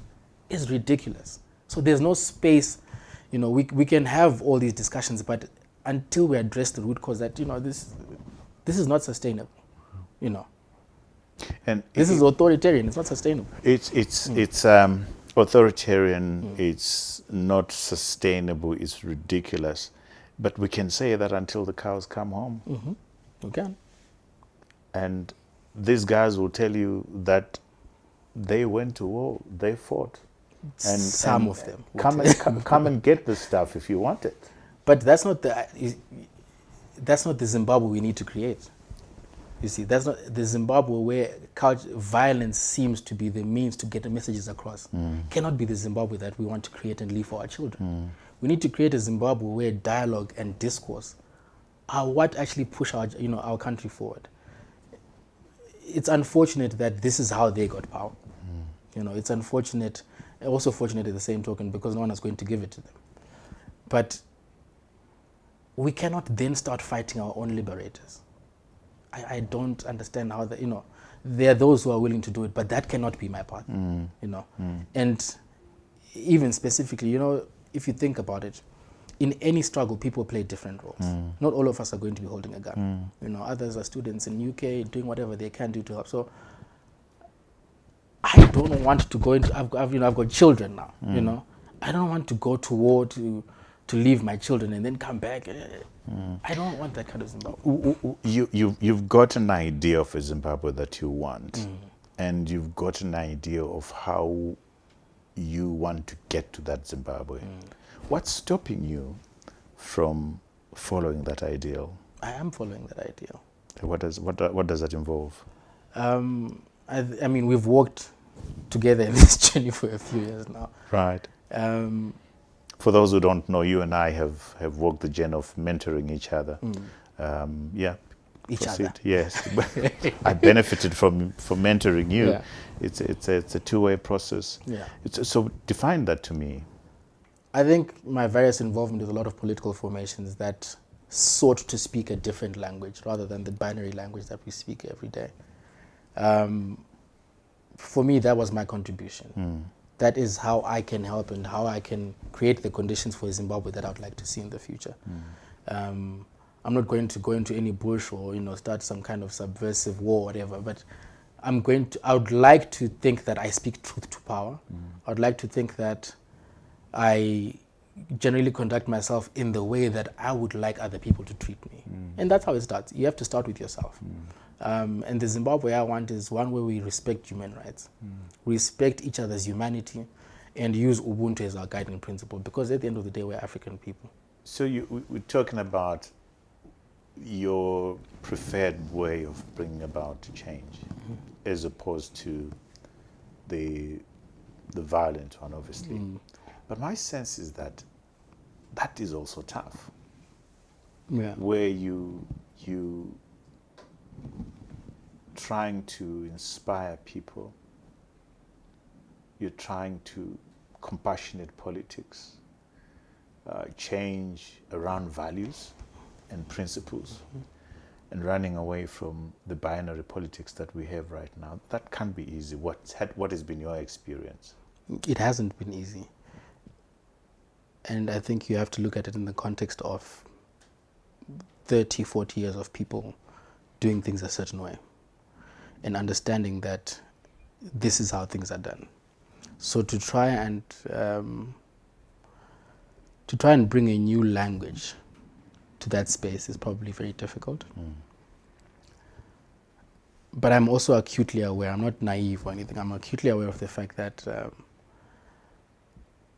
is ridiculous. So there's no space, we can have all these discussions, but until we address the root cause that, this is not sustainable, And this is authoritarian, it's not sustainable. It's authoritarian, it's not sustainable, it's ridiculous. But we can say that until the cows come home. We can. And these guys will tell you that they went to war, they fought. And some of them. Come and get the stuff if you want it. But that's not the Zimbabwe we need to create. You see, that's not the Zimbabwe where violence seems to be the means to get the messages across. Cannot be the Zimbabwe that we want to create and leave for our children. We need to create a Zimbabwe where dialogue and discourse are what actually push our country forward. It's unfortunate that this is how they got power. It's unfortunate, also fortunate at the same token, because no one is going to give it to them. But we cannot then start fighting our own liberators. I don't understand how there are those who are willing to do it, but that cannot be my path, And even specifically, if you think about it, in any struggle, people play different roles. Not all of us are going to be holding a gun. Others are students in UK doing whatever they can do to help. So I don't want to go into. I've got children now. I don't want to go to war to to leave my children and then come back. I don't want that kind of Zimbabwe. You've got an idea of a Zimbabwe that you want, and you've got an idea of how you want to get to that Zimbabwe. What's stopping you from following that ideal? I am following that ideal. What does that involve? I mean, we've walked together in this journey for a few years now. Right. For those who don't know, you and I have walked the journey of mentoring each other. Each other. Yes. I benefited from mentoring you. Yeah. It's a two-way process. Yeah. So define that to me. I think my various involvement with a lot of political formations that sought to speak a different language rather than the binary language that we speak every day. For me, that was my contribution. That is how I can help and how I can create the conditions for Zimbabwe that I would like to see in the future. I'm not going to go into any bush or start some kind of subversive war or whatever, but I would like to think that I speak truth to power. I would like to think that I generally conduct myself in the way that I would like other people to treat me. And that's how it starts. You have to start with yourself. And the Zimbabwe I want is one where we respect human rights, respect each other's humanity, and use Ubuntu as our guiding principle, because at the end of the day, we're African people. So we're talking about your preferred way of bringing about change, as opposed to the violent one, obviously. But my sense is that is also tough. Yeah. Where you trying to inspire people, you're trying to compassionate politics, change around values and principles, and running away from the binary politics that we have right now. That can't be easy. What has been your experience? It hasn't been easy. And I think you have to look at it in the context of 30, 40 years of people doing things a certain way and understanding that this is how things are done. So to try and bring a new language to that space is probably very difficult. But I'm also acutely aware, I'm not naive or anything, I'm acutely aware of the fact that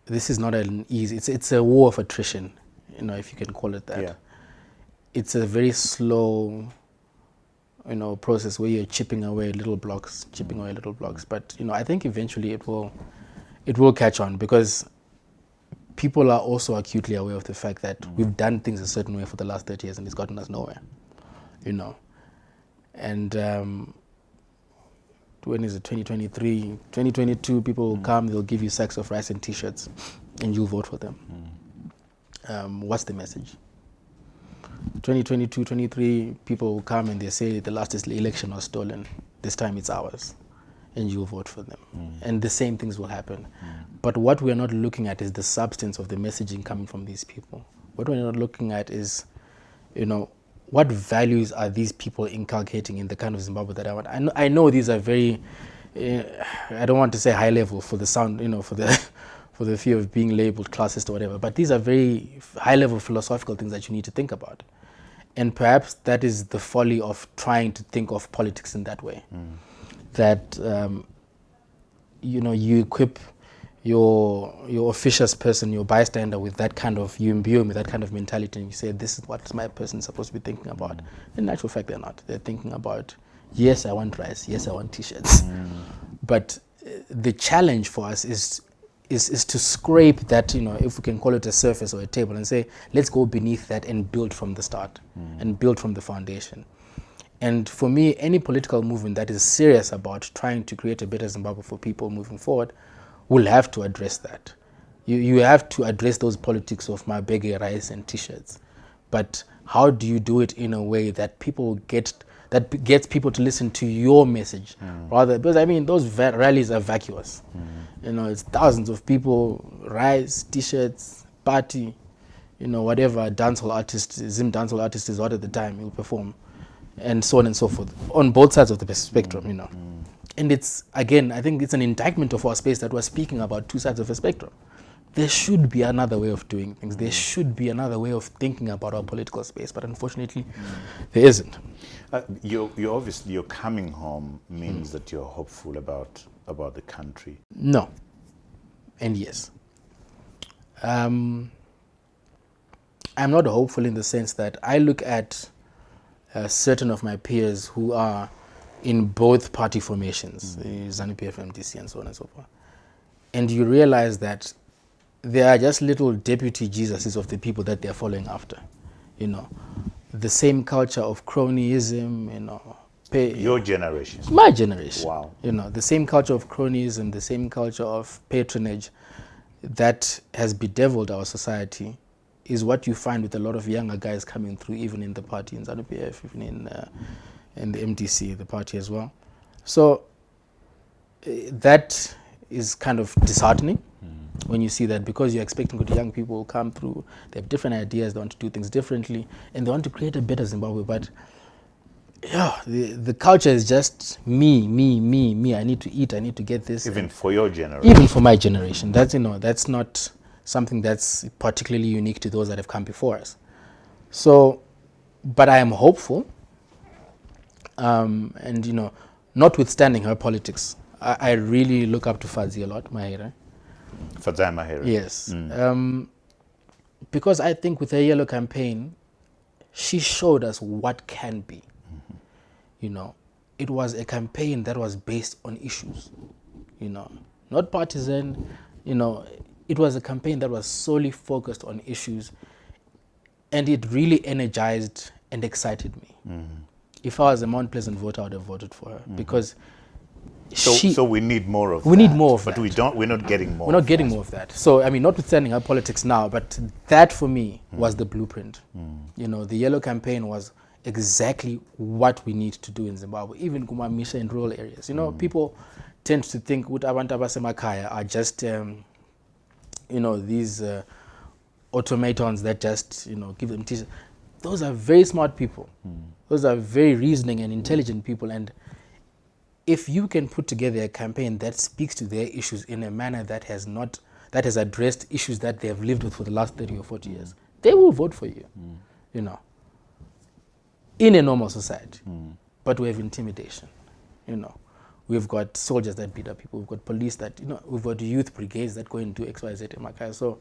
this is not an easy, it's a war of attrition, if you can call it that. Yeah. It's a very slow, process where you're chipping away little blocks. But, I think eventually it will catch on, because people are also acutely aware of the fact that we've done things a certain way for the last 30 years and it's gotten us nowhere, And when is it, 2023, 2022, people will come, they'll give you sacks of rice and T-shirts, and you'll vote for them. What's the message? 2022, 23, people will come and they say the last election was stolen, this time it's ours, and you'll vote for them. And the same things will happen. But what we're not looking at is the substance of the messaging coming from these people. What we're not looking at is, what values are these people inculcating in the kind of Zimbabwe that I want? I know these are very, I don't want to say high level for the sound, for the fear of being labeled classist or whatever, but these are very high level philosophical things that you need to think about. And perhaps that is the folly of trying to think of politics in that way. That, you equip your officious person, your bystander with that kind of, you imbue him with that kind of mentality, and you say, this is what my person is supposed to be thinking about. In actual fact, they're not. They're thinking about, yes, I want rice, yes, I want T-shirts. But the challenge for us is to scrape that, if we can call it a surface or a table, and say, let's go beneath that and build from the start, and build from the foundation. And for me, any political movement that is serious about trying to create a better Zimbabwe for people moving forward will have to address that. You have to address those politics of mabege, rice and T-shirts. But how do you do it in a way that gets people to listen to your message? Rather, because those rallies are vacuous. It's thousands of people, rice, T-shirts, party, whatever dancehall artist, Zim dancehall artist is hot at the time, he'll perform, and so on and so forth, on both sides of the spectrum, And it's, again, I think it's an indictment of our space that we're speaking about two sides of a spectrum. there should be another way of doing things. There should be another way of thinking about our political space, but unfortunately, there isn't. Your coming home means that you're hopeful about the country. No, and yes. I'm not hopeful in the sense that I look at certain of my peers who are in both party formations, ZANU-PF, MDC, and so on and so forth. And you realize that they are just little deputy Jesuses of the people that they're following after. You know, the same culture of cronyism, you know. Your generation. My generation. Wow. You know, the same culture of cronyism, the same culture of patronage that has bedeviled our society is what you find with a lot of younger guys coming through, even in the party, in ZANU-PF, even in the MDC, the party as well. So that is kind of disheartening when you see that, because you're expecting good young people will come through, they have different ideas, they want to do things differently, and they want to create a better Zimbabwe. But yeah, the culture is just me. I need to eat, I need to get this. Even for your generation. Even for my generation. That's, you know, that's not something that's particularly unique to those that have come before us. So, but I am hopeful, and, you know, notwithstanding her politics, I really look up to Fadzi a lot, Mahere. Fadzai Mahere. Yes. Because I think with her yellow campaign, she showed us what can be. You know, it was a campaign that was based on issues, you know, not partisan. You know, it was a campaign that was solely focused on issues, and it really energized and excited me. If I was a Mount Pleasant voter, I would have voted for her, because so we need more of that. We need more of that. But we're not getting more. We're not getting more of that. So, I mean, notwithstanding her politics now, but that for me was the blueprint. You know, the yellow campaign was exactly what we need to do in Zimbabwe, even Kumamisha in rural areas. You know, people tend to think that abantu abasemakhaya are just, you know, these automatons that just, you know, give them teachers. Those are very smart people. Those are very reasoning and intelligent people. And if you can put together a campaign that speaks to their issues in a manner that has addressed issues that they have lived with for the last 30 or 40 years, they will vote for you, you know, in a normal society. But we have intimidation, you know. We've got soldiers that beat up people. We've got police that, you know, we've got youth brigades that go and do X, Y, Z in Makaya. So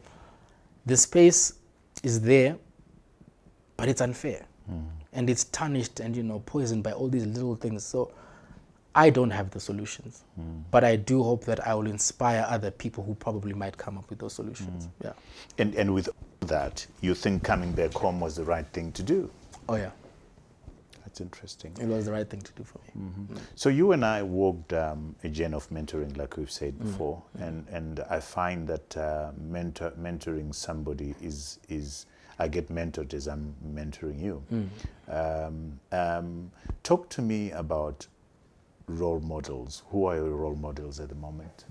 the space is there, but it's unfair. And it's tarnished and, you know, poisoned by all these little things. So I don't have the solutions, but I do hope that I will inspire other people who probably might come up with those solutions. Yeah. And with that, you think coming back home was the right thing to do? Oh yeah. That's interesting. It was the right thing to do for me. So you and I walked a journey of mentoring, like we've said before, and I find that mentoring somebody is I get mentored as I'm mentoring you. Talk to me about role models. Who are your role models at the moment?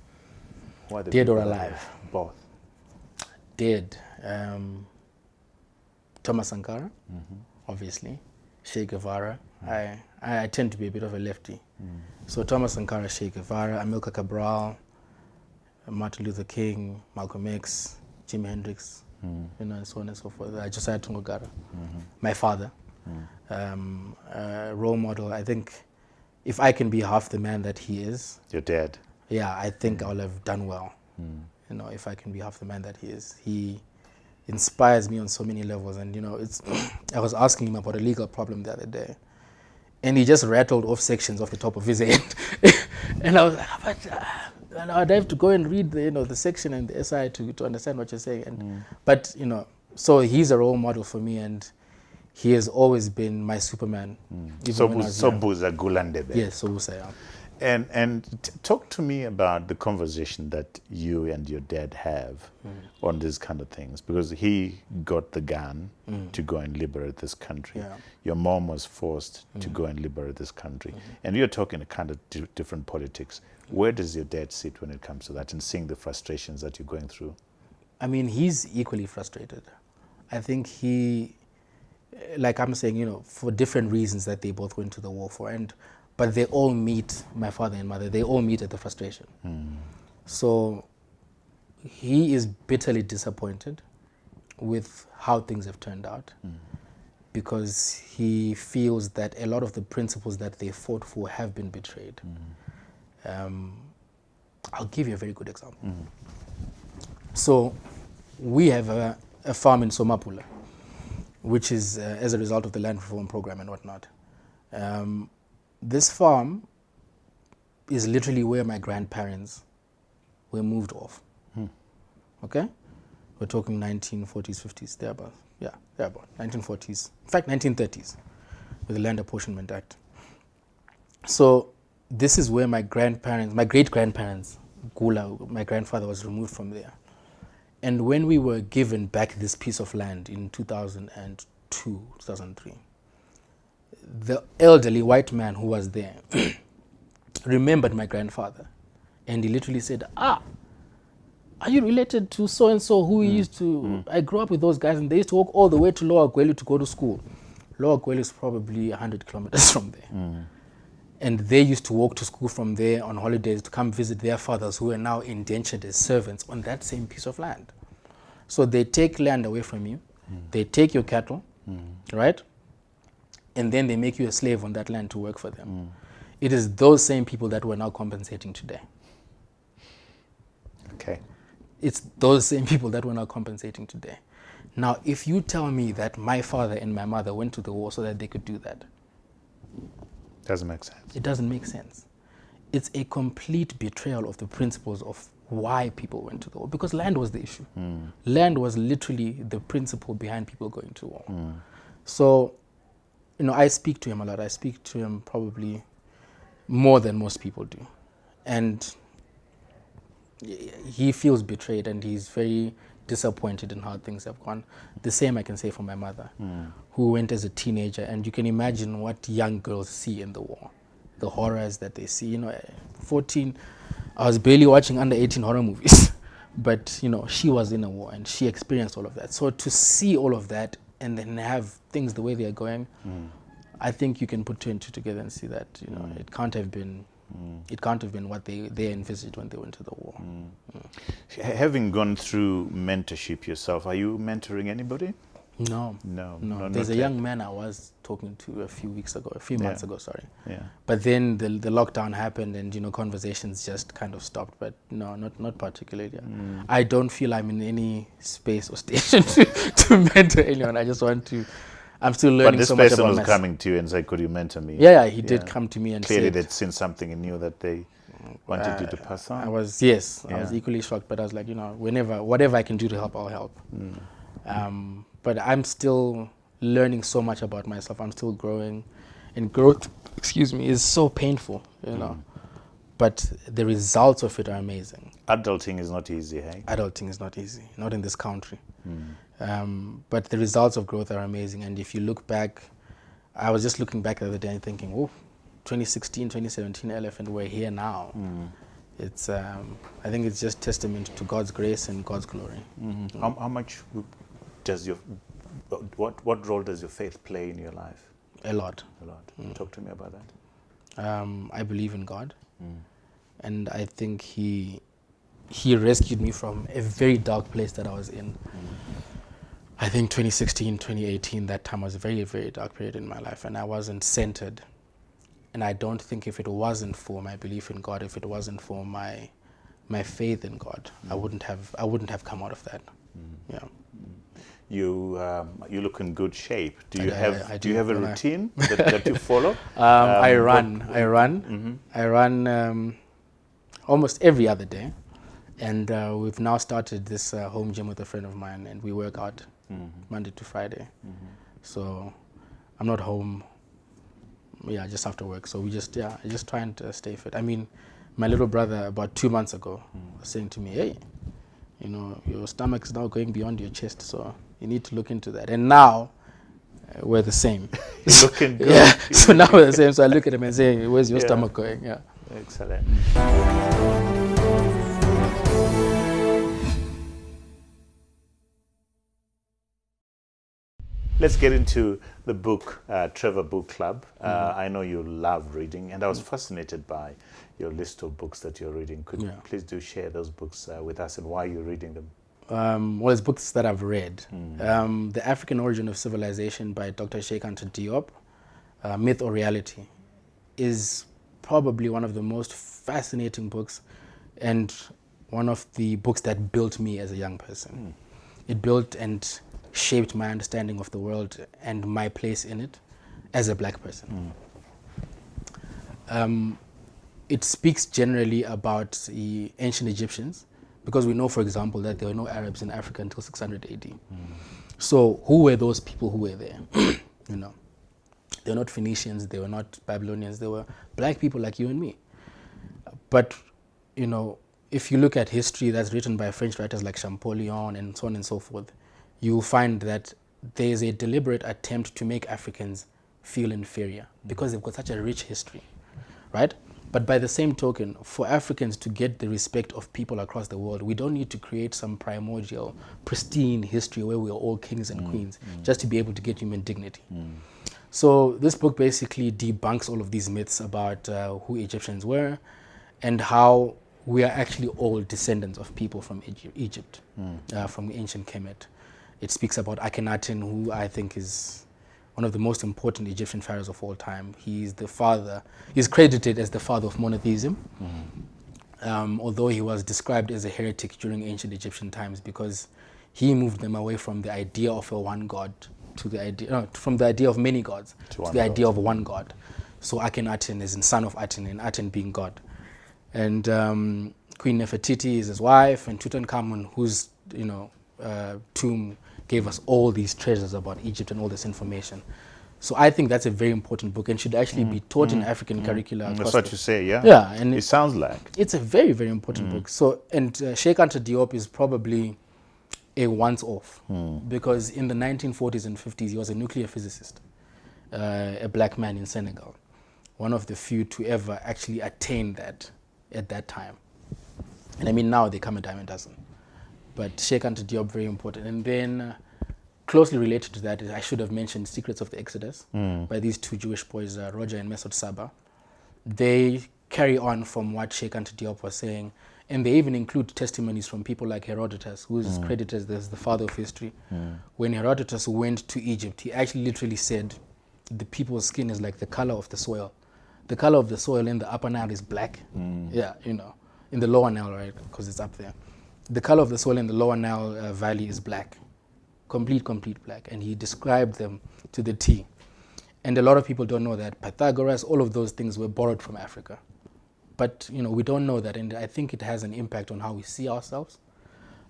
Who are the Dead or people that alive? Both. Dead. Thomas Sankara, obviously. Che Guevara. I tend to be a bit of a lefty. So Thomas Sankara, Che Guevara, Amilcar Cabral, Martin Luther King, Malcolm X, Jimi Hendrix, you know, and so on and so forth. Josiah Tungogara, my father. Role model, I think if I can be half the man that he is. Your dad. Yeah, I think I'll have done well. You know, if I can be half the man that he is. He inspires me on so many levels. And, you know, it's I was asking him about a legal problem the other day, and he just rattled off sections off the top of his head. And I was like, but I'd have to go and read the, you know, the section and the SI to understand what you're saying. And but, you know, so he's a role model for me, and he has always been my Superman. Eleph Gula-Ndebele. Yes, Sobusa, yeah. And talk to me about the conversation that you and your dad have on these kind of things, because he got the gun to go and liberate this country. Yeah. Your mom was forced to go and liberate this country. And you're talking a kind of different politics. Where does your dad sit when it comes to that, and seeing the frustrations that you're going through? I mean, he's equally frustrated. I think he, like I'm saying, you know, for different reasons that they both went to the war for, but they all meet, my father and mother, they all meet at the frustration. So he is bitterly disappointed with how things have turned out because he feels that a lot of the principles that they fought for have been betrayed. I'll give you a very good example. So we have a farm in Somapula, which is as a result of the land reform program and whatnot. This farm is literally where my grandparents were moved off. Okay? We're talking 1940s, 50s, thereabout. Yeah, thereabout. 1940s. In fact, 1930s, with the Land Apportionment Act. So this is where my great-grandparents, my grandfather was removed from there. And when we were given back this piece of land in 2002, 2003, the elderly white man who was there remembered my grandfather. And he literally said, are you related to so-and-so who used to... I grew up with those guys and they used to walk all the way to Lower Gwelu to go to school. Lower Gwelu is probably 100 kilometers from there. And they used to walk to school from there on holidays to come visit their fathers who are now indentured as servants on that same piece of land. So they take land away from you, they take your cattle, right? And then they make you a slave on that land to work for them. It is those same people that we're now compensating today. Okay. It's those same people that we're now compensating today. Now, if you tell me that my father and my mother went to the war so that they could do that, doesn't make sense. it doesn't make sense. It's a complete betrayal of the principles of why people went to the war, because land was the issue. Land was literally the principle behind people going to war. So, I speak to him a lot. I speak to him probably more than most people do. And he feels betrayed and he's very disappointed in how things have gone. The same I can say for my mother, who went as a teenager, and you can imagine what young girls see in the war, the horrors that they see. 14, I was barely watching under 18 horror movies, but she was in a war and she experienced all of that. So to see all of that and then have things the way they are going, I think you can put two and two together and see that it can't have been. It can't have been what they envisaged when they went to the war. Having gone through mentorship yourself, are you mentoring anybody? No. There's a young man I was talking to a few months ago, sorry. Yeah. But then the lockdown happened and conversations just kind of stopped. But no, not particularly. Yeah. I don't feel I'm in any space or station to mentor anyone. I just want to. I'm still learning so much about myself. But this person was coming to you and said, could you mentor me? Yeah, he did come to me and clearly said... They'd seen something in you that they wanted you to pass on. I was equally shocked, but I was like, whatever I can do to help, I'll help. But I'm still learning so much about myself. I'm still growing. And growth, is so painful, But the results of it are amazing. Adulting is not easy, hey? Adulting is not easy, not in this country. But the results of growth are amazing. And if you look back, I was just looking back the other day and thinking, 2016, 2017 Eleph, and we're here now. It's, I think it's just testament to God's grace and God's glory. How much does what role does your faith play in your life? A lot. Talk to me about that. I believe in God. And I think he rescued me from a very dark place that I was in. I think 2016, 2018, that time was a very, very dark period in my life, and I wasn't centered. And I don't think if it wasn't for my belief in God, if it wasn't for my faith in God, I wouldn't have come out of that. You look in good shape. Do you have a routine that you follow? I run almost every other day, and we've now started this home gym with a friend of mine, and we work out Monday to Friday. So I'm not home, just after work. So I just trying to stay fit. I mean, my little brother about 2 months ago was saying to me, hey, your stomach's now going beyond your chest, so you need to look into that. And now we're the same. You're looking good. Yeah. So now we're the same. So I look at him and say, where's your stomach going? Yeah. Excellent. let's get into the book, Trevor Book Club. I know you love reading, and I was fascinated by your list of books that you're reading. Could you please do share those books with us and why you're reading them? Well, it's books that I've read. The African Origin of Civilization by Dr. Cheikh Anta Diop, Myth or Reality, is probably one of the most fascinating books and one of the books that built me as a young person. It built and shaped my understanding of the world and my place in it as a black person. It speaks generally about the ancient Egyptians, because we know, for example, that there were no Arabs in Africa until 600 AD. So who were those people who were there? You know, they were not Phoenicians, they were not Babylonians, they were black people like you and me. But, you know, if you look at history that's written by French writers like Champollion and so on and so forth, you'll find that there is a deliberate attempt to make Africans feel inferior because they've got such a rich history, right? But by the same token, for Africans to get the respect of people across the world, we don't need to create some primordial, pristine history where we are all kings and queens just to be able to get human dignity. So this book basically debunks all of these myths about who Egyptians were and how we are actually all descendants of people from Egypt, from ancient Kemet. It speaks about Akhenaten, who I think is one of the most important Egyptian pharaohs of all time. He's the father, he's credited as the father of monotheism, although he was described as a heretic during ancient Egyptian times because he moved them away from the idea of a one god to the idea, no, from the idea of many gods to the idea of one god. So Akhenaten is the son of Aten, and Aten being god. And Queen Nefertiti is his wife, and Tutankhamun, whose tomb gave us all these treasures about Egypt and all this information. So I think that's a very important book and should actually be taught in African curricula. That's what you say, yeah? Yeah. And it sounds like. It's a very, very important book. So, and Cheikh Anta Diop is probably a once-off because in the 1940s and 50s, he was a nuclear physicist, a black man in Senegal, one of the few to ever actually attain that at that time. And I mean, now they come a dime a dozen. But Cheikh Anta Diop, very important. And then closely related to that, I should have mentioned Secrets of the Exodus by these two Jewish boys, Roger and Mesut Saba. They carry on from what Cheikh Anta Diop was saying, and they even include testimonies from people like Herodotus, who is credited as the father of history. When Herodotus went to Egypt, he actually literally said the people's skin is like the color of the soil. The color of the soil in the Upper Nile is black. Yeah, you know, in the Lower Nile, right, because it's up there. The color of the soil in the Lower Nile Valley is black, complete black, and he described them to the T. And a lot of people don't know that Pythagoras, all of those things were borrowed from Africa. But, you know, we don't know that, and I think it has an impact on how we see ourselves,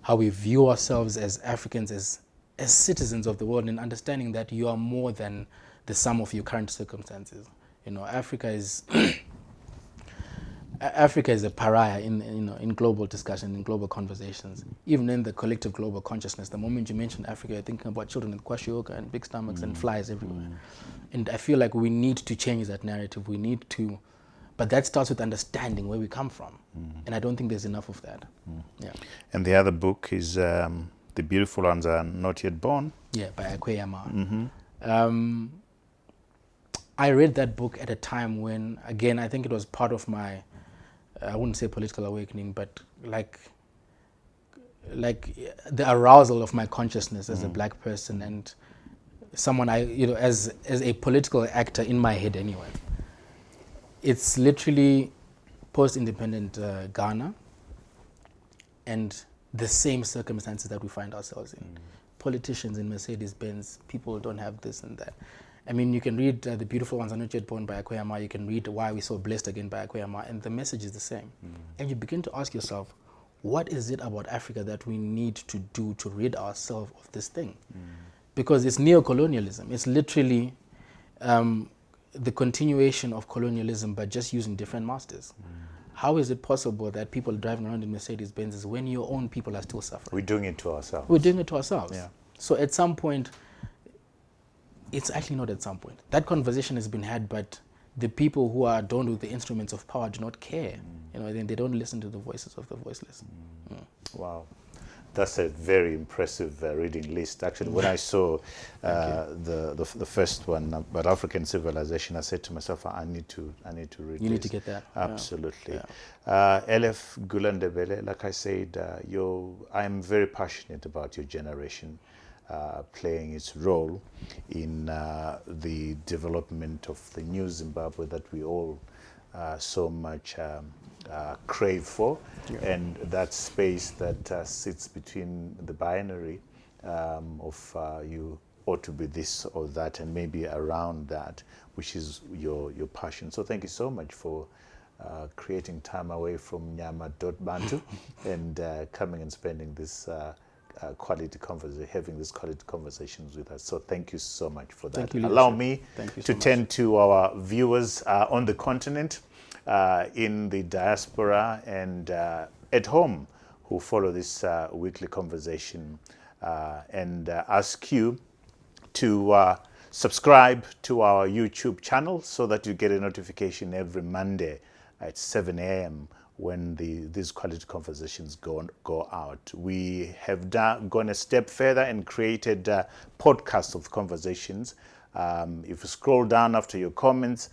how we view ourselves as Africans, as citizens of the world, and understanding that you are more than the sum of your current circumstances. You know, Africa is a pariah in global discussion, in global conversations, even in the collective global consciousness. The moment you mention Africa, you're thinking about children with kwashiorkor and big stomachs and flies everywhere. And I feel like we need to change that narrative. We need to, but that starts with understanding where we come from. And I don't think there's enough of that. Yeah. And the other book is The Beautiful Ones Are Not Yet Born. Yeah, by Akweyama. I read that book at a time when, again, I think it was part of my, I wouldn't say political awakening, but like the arousal of my consciousness as a black person and someone as a political actor in my head anyway. It's literally post-independent Ghana and the same circumstances that we find ourselves in. Politicians in Mercedes-Benz, people don't have this and that. I mean, you can read The Beautiful Ones Are Not Yet Born by Akweyama, you can read Why We So Blessed Again by Akweyama, and the message is the same. And you begin to ask yourself, what is it about Africa that we need to do to rid ourselves of this thing? Because it's neo-colonialism. It's literally the continuation of colonialism, but just using different masters. How is it possible that people driving around in Mercedes-Benzes when your own people are still suffering? We're doing it to ourselves. We're doing it to ourselves. Yeah. So at some point, it's actually not at some point. That conversation has been had, but the people who are adorned with the instruments of power do not care. You know, they don't listen to the voices of the voiceless. Wow. That's a very impressive reading list. Actually, when I saw the first one about African civilization, I said to myself, I need to read. You need to get that. Absolutely. Yeah. Eleph Gula-Ndebele, like I said, I'm very passionate about your generation playing its role in the development of the new Zimbabwe that we all so much crave for, and that space that sits between the binary of you ought to be this or that, and maybe around that, which is your passion. So thank you so much for creating time away from Nyama Dot Bantu and coming and spending this quality conversation, having these quality conversations with us. So thank you so much for that. Thank you, Allow me to tend to our viewers on the continent, in the diaspora, and at home who follow this weekly conversation, and ask you to subscribe to our YouTube channel so that you get a notification every Monday at 7 a.m. when these quality conversations go out. We have gone a step further and created podcasts of conversations. If you scroll down after your comments,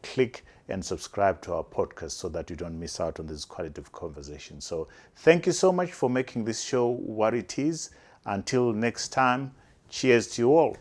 click and subscribe to our podcast so that you don't miss out on this quality of conversation. So thank you so much for making this show what it is. Until next time, cheers to you all.